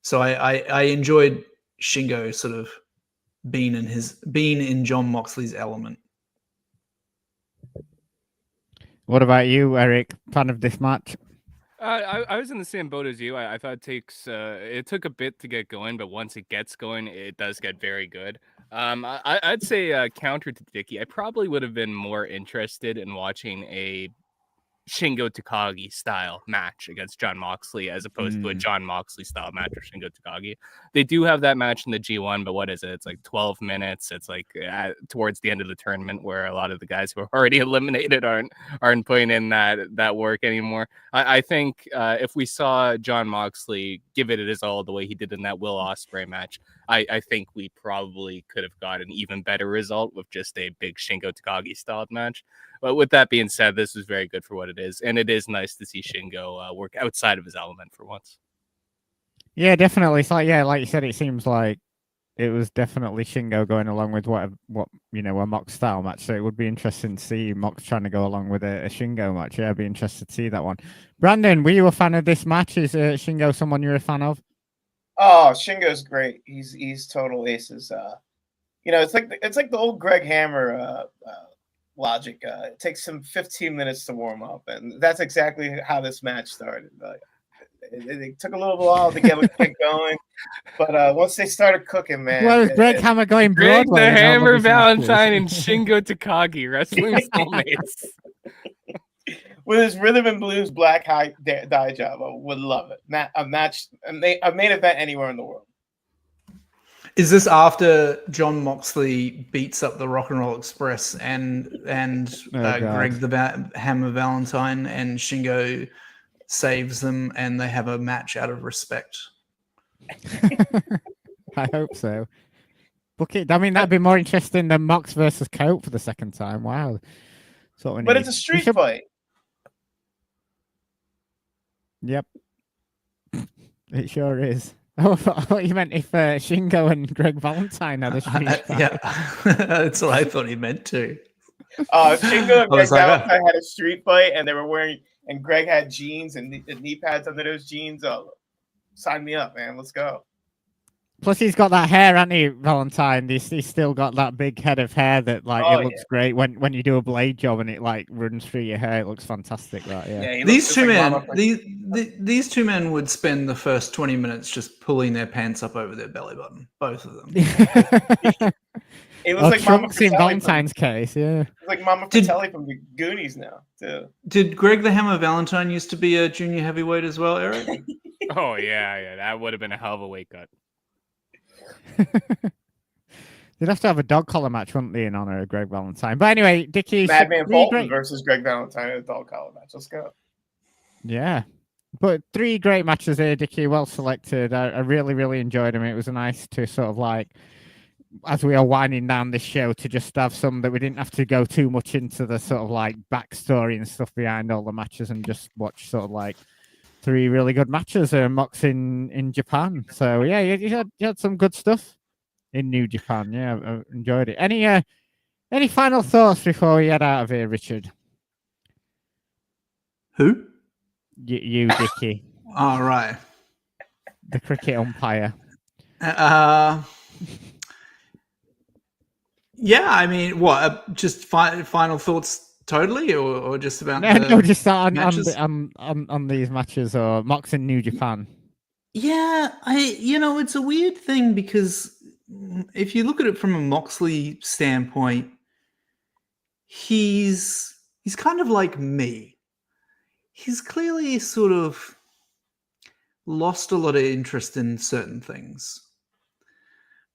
So I enjoyed Shingo sort of being in Jon Moxley's element. What about you, Eric? Fan of this match? I was in the same boat as you. I thought it took a bit to get going, but once it gets going, it does get very good. I'd say counter to Dickie, I probably would have been more interested in watching a Shingo Takagi style match against Jon Moxley as opposed to a Jon Moxley style match with Shingo Takagi. They do have that match in the G1, but what is it? It's like 12 minutes. It's like towards the end of the tournament where a lot of the guys who are already eliminated aren't putting in that work anymore. I think if we saw Jon Moxley give it his all the way he did in that Will Ospreay match, I think we probably could have got an even better result with just a big Shingo Takagi styled match. But with that being said, this was very good for what it is. And it is nice to see Shingo work outside of his element for once. Yeah, definitely. It's like, yeah, like you said, it seems like it was definitely Shingo going along with what a Mox style match. So it would be interesting to see Mox trying to go along with a Shingo match. Yeah, I'd be interested to see that one. Brandon, were you a fan of this match? Is Shingo someone you're a fan of? Oh, Shingo's great. He's total aces. It's like the old Greg Hammer logic. It takes him 15 minutes to warm up, and that's exactly how this match started. It took a little while to get going, but once they started cooking, man. Well, Greg Hammer going Broadway. Greg the Hammer Valentine and Shingo Takagi wrestling soulmates. With his rhythm and blues black dye job, I would love it. A main event anywhere in the world. Is this after Jon Moxley beats up the Rock and Roll Express and Greg the Hammer Valentine and Shingo saves them and they have a match out of respect? I hope so. Book it. I mean, that'd be more interesting than Mox versus Cope for the second time. Wow. But it's a street fight. Yep. It sure is. Oh, I thought you meant if Shingo and Greg Valentine had a street fight. Yeah, that's what I thought he meant too. If Shingo and Greg Valentine had a street fight and they were wearing, and Greg had jeans and knee pads under those jeans, sign me up, man. Let's go. Plus, he's got that hair, hasn't he, Valentine? He's still got that big head of hair that, it looks great when you do a blade job and it runs through your hair. It looks fantastic. These two men would spend the first 20 minutes just pulling their pants up over their belly button, both of them. It was like Mama in Valentine's case, yeah. It's like Mama Fratelli from the Goonies now, too. Did Greg the Hammer Valentine used to be a junior heavyweight as well, Eric? Oh yeah, that would have been a hell of a weight cut. They'd have to have a dog collar match, wouldn't they, in honor of Greg Valentine? But anyway, Dickie... Madman Fulton versus Greg Valentine in a dog collar match. Let's go. Yeah. But 3 great matches here, Dickie. Well selected. I really, really enjoyed them. It was nice to sort of as we are winding down this show, to just have some that we didn't have to go too much into the sort of backstory and stuff behind all the matches and just watch sort of 3 really good matches. Mox in Japan. So yeah, you had some good stuff in New Japan. Yeah, I enjoyed it. Any final thoughts before we head out of here, Richard? Who? You, Dickie. All right. The cricket umpire. Yeah, I mean, what? Just final thoughts. Totally, or just about just on these matches or Mox in New Japan. Yeah, it's a weird thing because if you look at it from a Moxley standpoint, he's kind of like me. He's clearly sort of lost a lot of interest in certain things,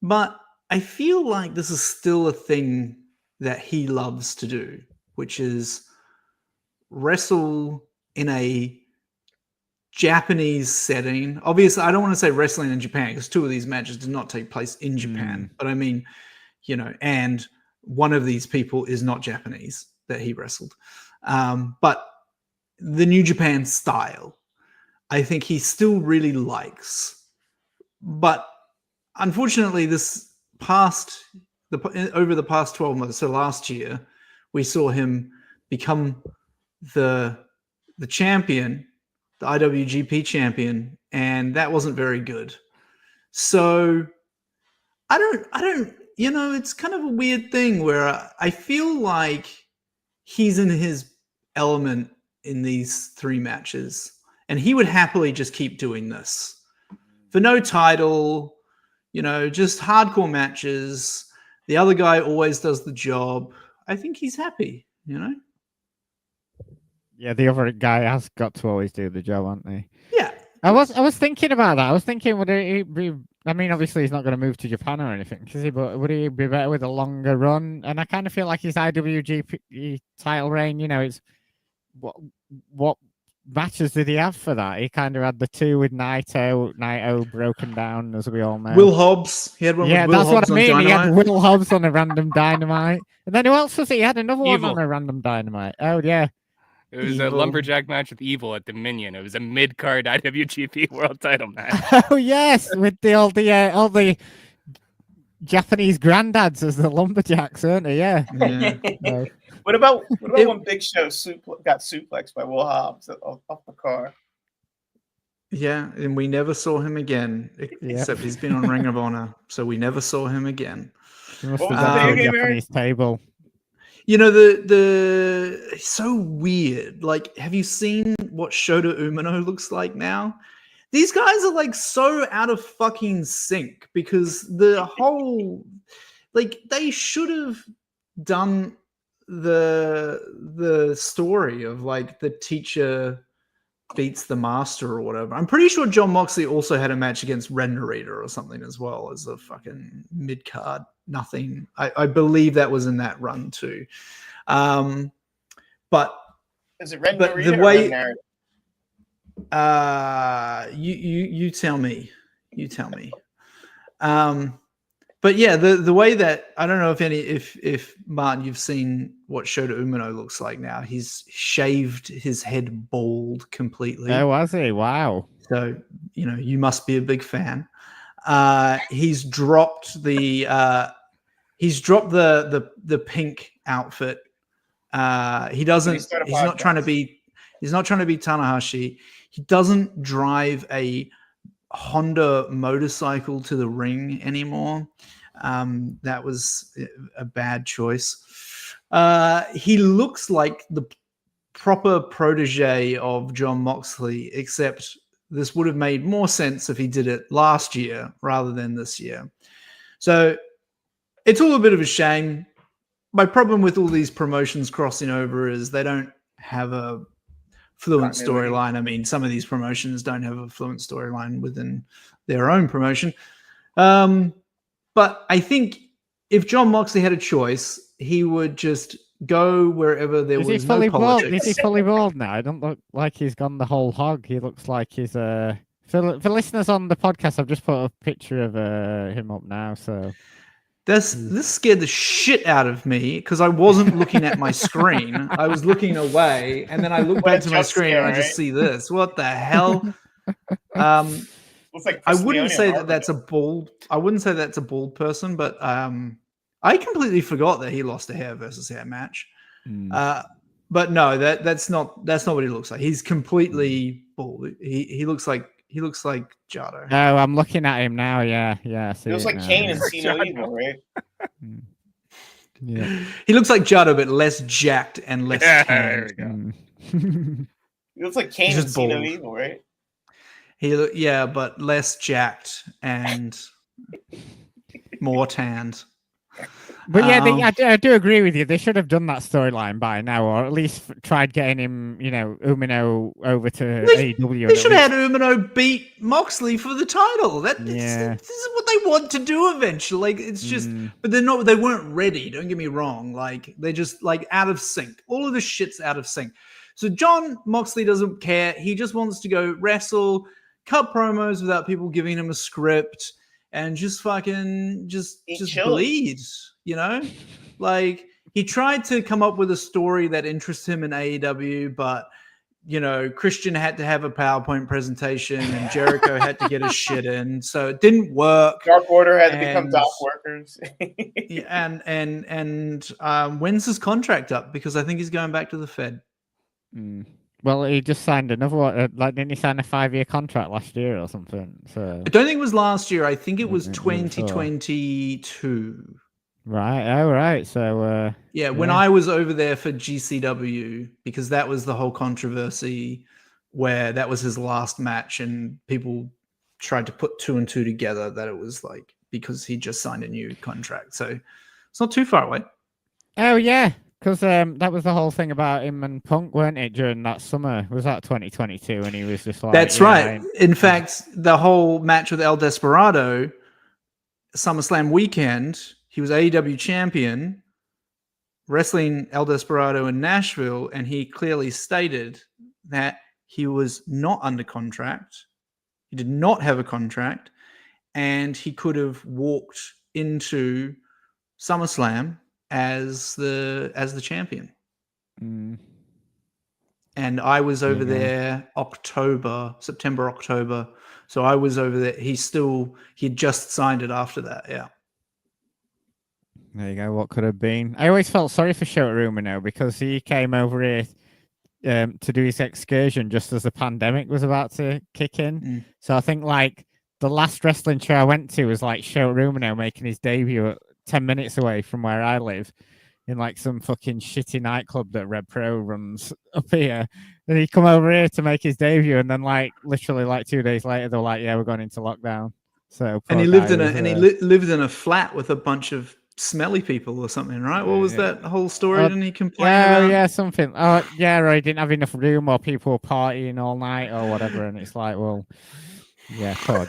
but I feel like this is still a thing that he loves to do, which is wrestle in a Japanese setting. Obviously, I don't want to say wrestling in Japan because 2 of these matches did not take place in Japan. But I mean, and one of these people is not Japanese. that he wrestled. But the New Japan style, I think he still really likes. But unfortunately, over the past 12 months, so last year, we saw him become the champion, the IWGP champion, and that wasn't very good. So I don't, it's kind of a weird thing where I feel like he's in his element in these 3 matches, and he would happily just keep doing this for no title, just hardcore matches. The other guy always does the job. I think he's happy, Yeah, the other guy has got to always do the job, hasn't he? Yeah. I was thinking about that. I was thinking, would he be? I mean, obviously he's not going to move to Japan or anything, is he? But would he be better with a longer run? And I kind of feel like his IWGP title reign. It's what matches did he have for that? He kind of had the 2 with Naito broken down, as we all know. Will Hobbs. He had one with Will that's Hobbs what I mean. on Dynamite. He had Will Hobbs on a random Dynamite. And then who else was he? He had another one on a random Dynamite. Oh, yeah. It was a lumberjack match with Evil at Dominion. It was a mid-card IWGP World Title match. Oh yes, with all the Japanese granddads as the lumberjacks, aren't they? Yeah. No. What about when Big Show got suplexed by Will Hobbs off the car? Yeah, and we never saw him again, except he's been on Ring of Honor, so we never saw him again. He must have done the Japanese table. It's so weird. Like, have you seen what Shota Umino looks like now? These guys are like so out of fucking sync because the whole, like, they should have done the story of like the teacher beats the master or whatever. I'm pretty sure Jon Moxley also had a match against Red Narita or something as well as a fucking mid card. Nothing. I believe that was in that run too. But is it Red Narita or Red Narita? You tell me. You tell me. But yeah, the way that I don't know if Martin, you've seen what Shota Umino looks like now. He's shaved his head bald completely. Oh, was he? Wow. So you must be a big fan. He's dropped the pink outfit. He's not trying to be Tanahashi. He doesn't drive a Honda motorcycle to the ring anymore. That was a bad choice. He looks like the proper protege of Jon Moxley, except this would have made more sense if he did it last year rather than this year. So it's all a bit of a shame. My problem with all these promotions crossing over is they don't have a fluent storyline. I mean, some of these promotions don't have a fluent storyline within their own promotion. But I think if Jon Moxley had a choice, he would just go wherever there was no politics. Is he fully bald now? I don't look like he's gone the whole hog. He looks like he's for listeners on the podcast, I've just put a picture of him up now. So this scared the shit out of me because I wasn't looking at my screen. I was looking away, and then I looked back to my screen and I just see this. What the hell? Like I wouldn't say that that's a bald. I wouldn't say that's a bald person, but I completely forgot that he lost a hair versus hair match. But no, that's not what he looks like. He's completely bald. He looks like Jado. Oh, I'm looking at him now. Yeah. He looks like Kane and See No Evil, right? Yeah. He looks like Jado, but less jacked and less tanned. There we go. He looks like Kane and See No Evil, right? But less jacked and more tanned. But yeah, I do agree with you. They should have done that storyline by now, or at least tried getting him, Umino over to AEW. They should have had Umino beat Moxley for the title. This is what they want to do eventually. Like, it's just, but they're not. They weren't ready. Don't get me wrong. Like, they're just like out of sync. All of this shit's out of sync. So Jon Moxley doesn't care. He just wants to go wrestle, cut promos without people giving him a script, and just fucking just bleed. Like, he tried to come up with a story that interests him in AEW, but Christian had to have a PowerPoint presentation and Jericho had to get his shit in, so it didn't work. Dark Order had to become dock workers. When's his contract up? Because I think he's going back to the Fed. Well, he just signed another one. Didn't he sign a 5-year contract last year or something? So I don't think it was last year. I think it was 2022. Right. Oh, right. So when I was over there for GCW, because that was the whole controversy where that was his last match, and people tried to put 2 and 2 together that it was like because he just signed a new contract. So it's not too far away. Oh yeah, because that was the whole thing about him and Punk, weren't it? During that summer, was that 2022? And he was just like, "That's right." In fact, the whole match with El Desperado, SummerSlam weekend. He was AEW champion, wrestling El Desperado in Nashville, and he clearly stated that he was not under contract. He did not have a contract, and he could have walked into SummerSlam as the champion. And I was over there September, October. So I was over there. He had just signed it after that. Yeah. There you go. What could have been? I always felt sorry for Shota Umino because he came over here to do his excursion just as the pandemic was about to kick in. So I think like the last wrestling show I went to was like Shota Umino making his debut at 10 minutes away from where I live in like some fucking shitty nightclub that Red Pro runs up here. Then he come over here to make his debut, and then like literally like 2 days later they're like, "Yeah, we're going into lockdown." So and he lived in a flat with a bunch of smelly people or something, right? What was that whole story? Didn't he complain about? Yeah, something. Oh, yeah, or he didn't have enough room, or people were partying all night, or whatever. And it's like, well, yeah, poor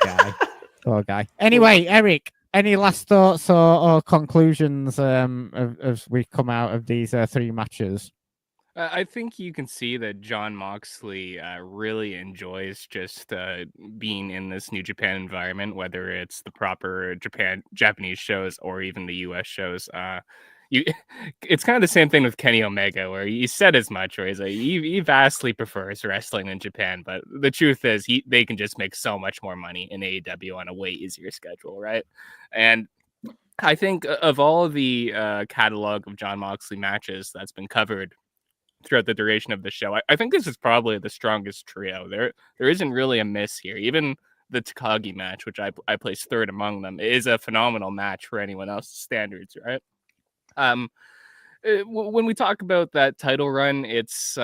guy. Anyway, Eric, any last thoughts or conclusions as we come out of these 3 matches? I think you can see that Jon Moxley really enjoys just being in this New Japan environment, whether it's the proper Japanese shows or even the US shows. It's kind of the same thing with Kenny Omega, where he said as much, where he's like, he vastly prefers wrestling in Japan, but the truth is they can just make so much more money in AEW on a way easier schedule, right? And I think of all the catalog of Jon Moxley matches that's been covered throughout the duration of the show, I think this is probably the strongest trio. There isn't really a miss here. Even the Takagi match, which I placed third among them, is a phenomenal match for anyone else's standards, right? When we talk about that title run, it's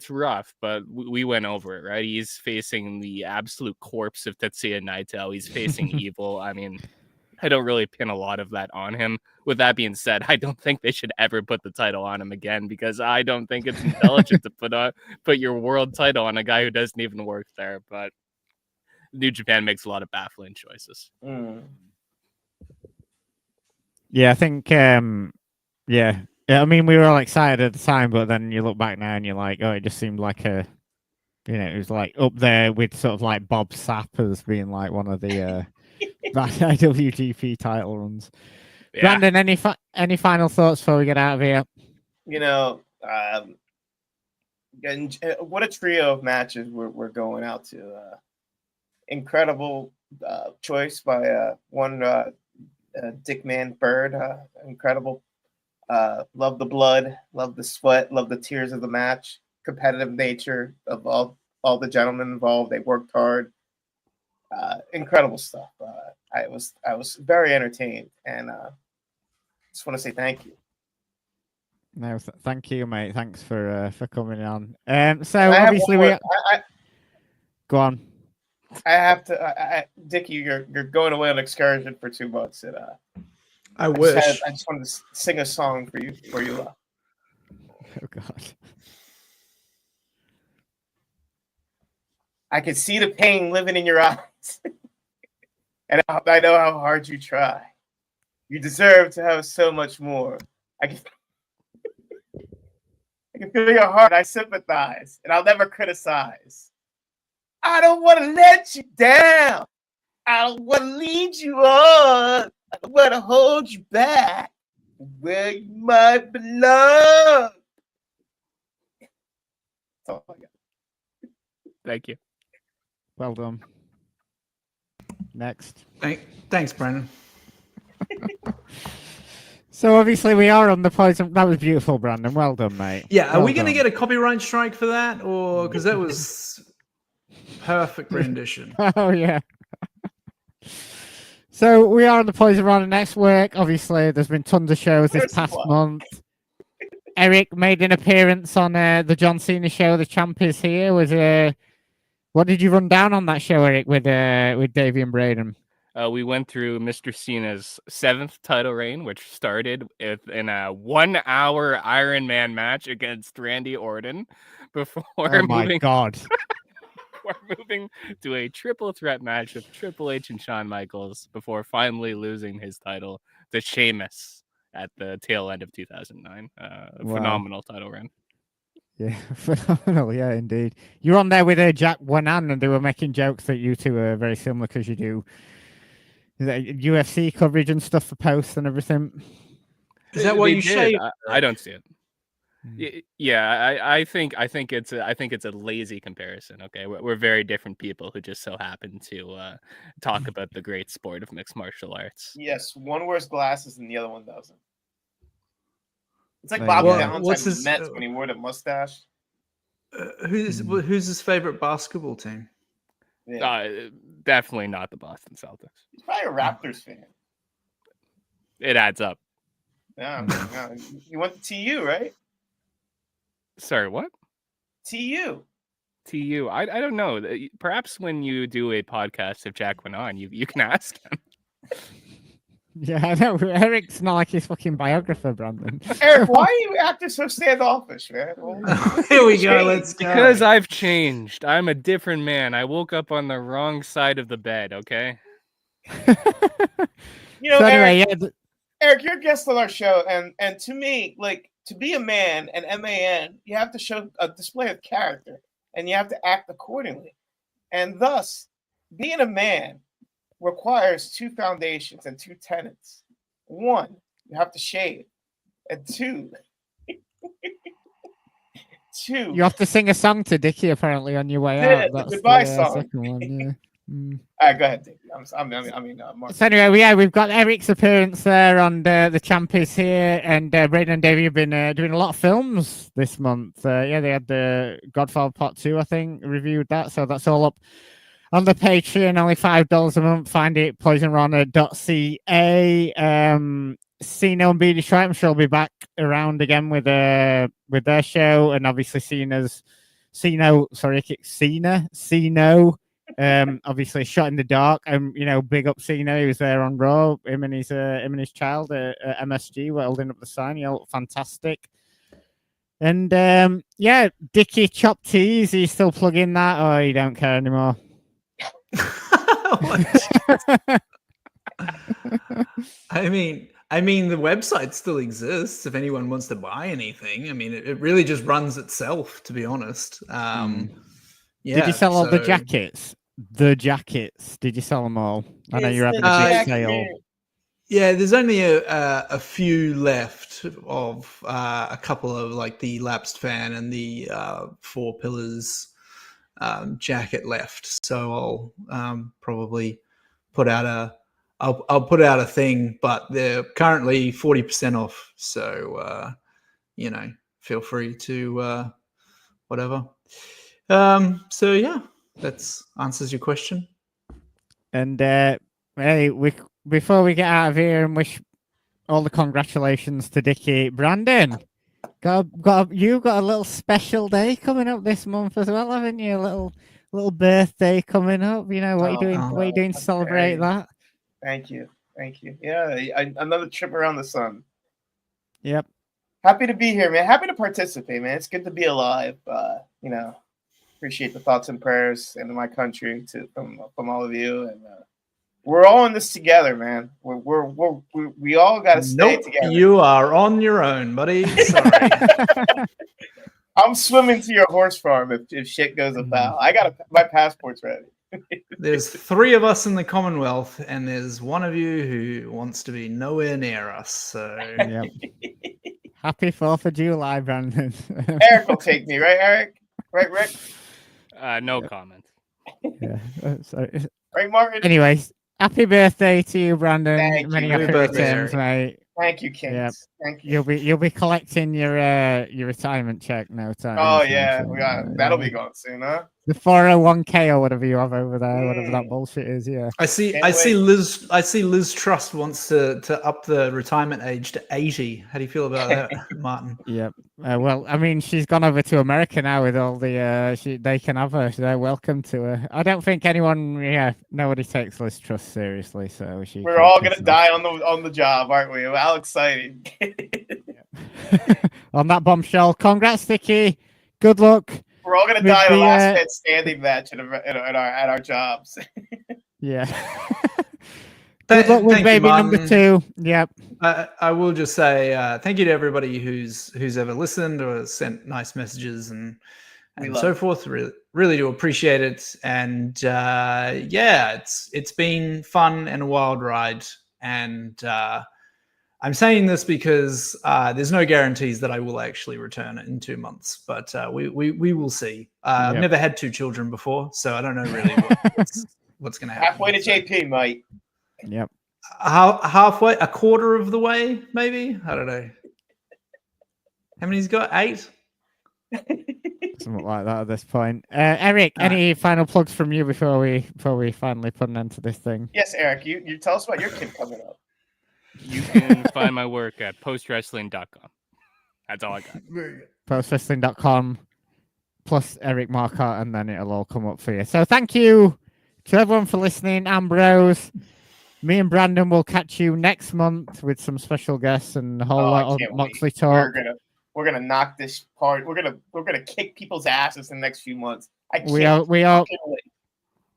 rough, but we went over it, right? He's facing the absolute corpse of Tetsuya Naito. He's facing Evil. I mean, I don't really pin a lot of that on him. With that being said, I don't think they should ever put the title on him again, because I don't think it's intelligent to put your world title on a guy who doesn't even work there. But New Japan makes a lot of baffling choices. Yeah, I think yeah, I mean, we were all excited at the time, but then you look back now and you're like, oh, it just seemed like it was like up there with sort of like Bob Sapp as being like one of the bad IWGP title runs. Yeah. Brandon, any final thoughts before we get out of here? What a trio of matches we're going out to. Incredible choice by Dickman Bird. Incredible. Love the blood, love the sweat, love the tears of the match. Competitive nature of all the gentlemen involved. They worked hard. Incredible stuff. I was very entertained, and just want to say thank you. No, thank you, mate. Thanks for coming on. So obviously go on. I have to, Dickie. You're going away on excursion for 2 months, and I wish. I just wanted to sing a song for you. Oh God. I can see the pain living in your eyes, and I know how hard you try. You deserve to have so much more. I can feel your heart. I sympathize, and I'll never criticize. I don't want to let you down. I don't want to lead you on. I don't want to hold you back. Where's my blood? That's all I got. Thank you. Well done. Next. Thanks, Brandon. So obviously we are on the poison. That was beautiful, Brandon. Well done, mate. Yeah, are well we going to done. get a copyright strike for that, or because that was perfect rendition? Oh yeah. So we are on the Poison Rana Network. Obviously, there's been tons of shows this past month. Eric made an appearance on the John Cena show. The Champ is here. What did you run down on that show, Eric, with Davey and Braden? We went through Mr. Cena's 7th title reign, which started in a 1-hour Iron Man match against Randy Orton before moving to a triple threat match with Triple H and Shawn Michaels before finally losing his title to Sheamus at the tail end of 2009. Phenomenal title reign. Yeah, phenomenal. Yeah, indeed. You're on there with Jack Wanan, and they were making jokes that you two are very similar because you do UFC coverage and stuff for posts and everything. Is that why you shave? I don't see it. Yeah, I think it's a lazy comparison. Okay, we're very different people who just so happen to talk about the great sport of mixed martial arts. Yes, one wears glasses and the other one doesn't. It's like Bobby Valentine in the Mets when he wore the mustache. Who's his favorite basketball team? Yeah. Definitely not the Boston Celtics. He's probably a Raptors fan. It adds up. Yeah, you went to TU, right? Sorry, what? TU. I don't know. Perhaps when you do a podcast of Jack went on, you can ask him. Yeah, I know. Eric's not like his fucking biographer, Brandon. Eric, why are you acting so standoffish, man? Here we go. Let's go. Because I've changed. I'm a different man. I woke up on the wrong side of the bed, okay? You know, so anyway, Eric, you're a guest on our show, and to me, like, to be a man, an MAN, you have to show a display of character, and you have to act accordingly. And thus, being a man requires 2 foundations and 2 tenets. 1, you have to shave. And 2, you have to sing a song to Dickie apparently on your way out. That's the goodbye song. Second one, yeah. All right, go ahead, Dickie. Mark. So anyway, yeah, we've got Eric's appearance there on the Champ is here, and Braden and Davey have been doing a lot of films this month. Yeah, they had the Godfather Part 2, I think, reviewed that, so that's all up on the Patreon, only $5 a month. Find it poisonrunner.ca. Cena and B Detroit, I'm sure will be back around again with their show, and obviously Cena. Obviously shot in the dark, and big up Cena. He was there on Raw. Him and his child at MSG were holding up the sign. He looked fantastic. And yeah, Dickie Chop Tees. Are you still plugging that, or you don't care anymore? I mean, the website still exists if anyone wants to buy anything. I mean, it really just runs itself, to be honest. Yeah. Did you sell all the jackets? The jackets. Did you sell them all? I know you're having a big sale. Yeah, there's only a few left of a couple of like the Lapsed Fan and the 4 Pillars jacket left. So I'll probably put out I'll put out a thing, but they're currently 40% off. So feel free to whatever. So yeah, that answers your question. And hey, before we get out of here and wish all the congratulations to Dickie Brandon, you've got a little special day coming up this month as well, haven't you? A little birthday coming up. What are you doing? What are you doing to celebrate that? Thank you. Yeah, another trip around the sun. Yep. Happy to be here, man. Happy to participate, man. It's good to be alive. Appreciate the thoughts and prayers in my country from all of you, and we're all in this together, man. We all got to stay together. You are on your own, buddy. Sorry. I'm swimming to your horse farm if shit goes afoul. I got my passport's ready. There's 3 of us in the Commonwealth, and there's one of you who wants to be nowhere near us. So, Yep. Happy 4th of July, Brandon. Eric will take me, right, Eric? Right, Rick? No comment. Yeah. Right, Martin? Anyways, happy birthday to you, Brandon. Thank Many you. happy Happy birthday, returns, Eric. mate. Thank you, Kings. Yep. Thank you. You'll be collecting your retirement check no time. Oh anytime yeah, soon. that'll be gone soon, huh? The 401k or whatever you have over there, whatever that bullshit is. Yeah. I see Liz Truss wants to up the retirement age to 80. How do you feel about that, Martin? Yep. Well, I mean, she's gone over to America now with all the. They can have her. They're welcome to her. I don't think anyone. Yeah, nobody takes Liz Truss seriously. So we're all gonna die on the job, aren't we? How exciting! On that bombshell, congrats, Dickie. Good luck. We're all gonna die in a last man standing match at our jobs. Yeah. Good luck with baby number 2. Yep. I will just say thank you to everybody who's ever listened or sent nice messages and so forth. Really do appreciate it. And it's been fun and a wild ride. And I'm saying this because there's no guarantees that I will actually return in 2 months, but we will see. I've never had 2 children before, so I don't know really what's going to happen. Halfway to JP, mate. Yep. Halfway, a quarter of the way, maybe. I don't know. How many's got? 8. Something like that at this point. Eric, any final plugs from you before we finally put an end to this thing? Yes, Eric. You tell us about your kid coming up. You can find my work at postwrestling.com. That's all I got. Postwrestling.com plus Eric Marcotte, and then it'll all come up for you. So thank you to everyone for listening. Ambrose, me and Brandon will catch you next month with some special guests and a whole lot of Moxley talk. We're gonna knock this part. We're gonna kick people's asses in the next few months.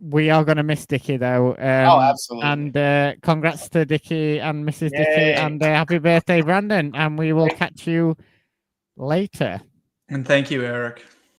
We are going to miss Dickie, though. Absolutely. And congrats to Dickie and Mrs. Dickie. And happy birthday, Brandon. And we will catch you later. And thank you, Eric.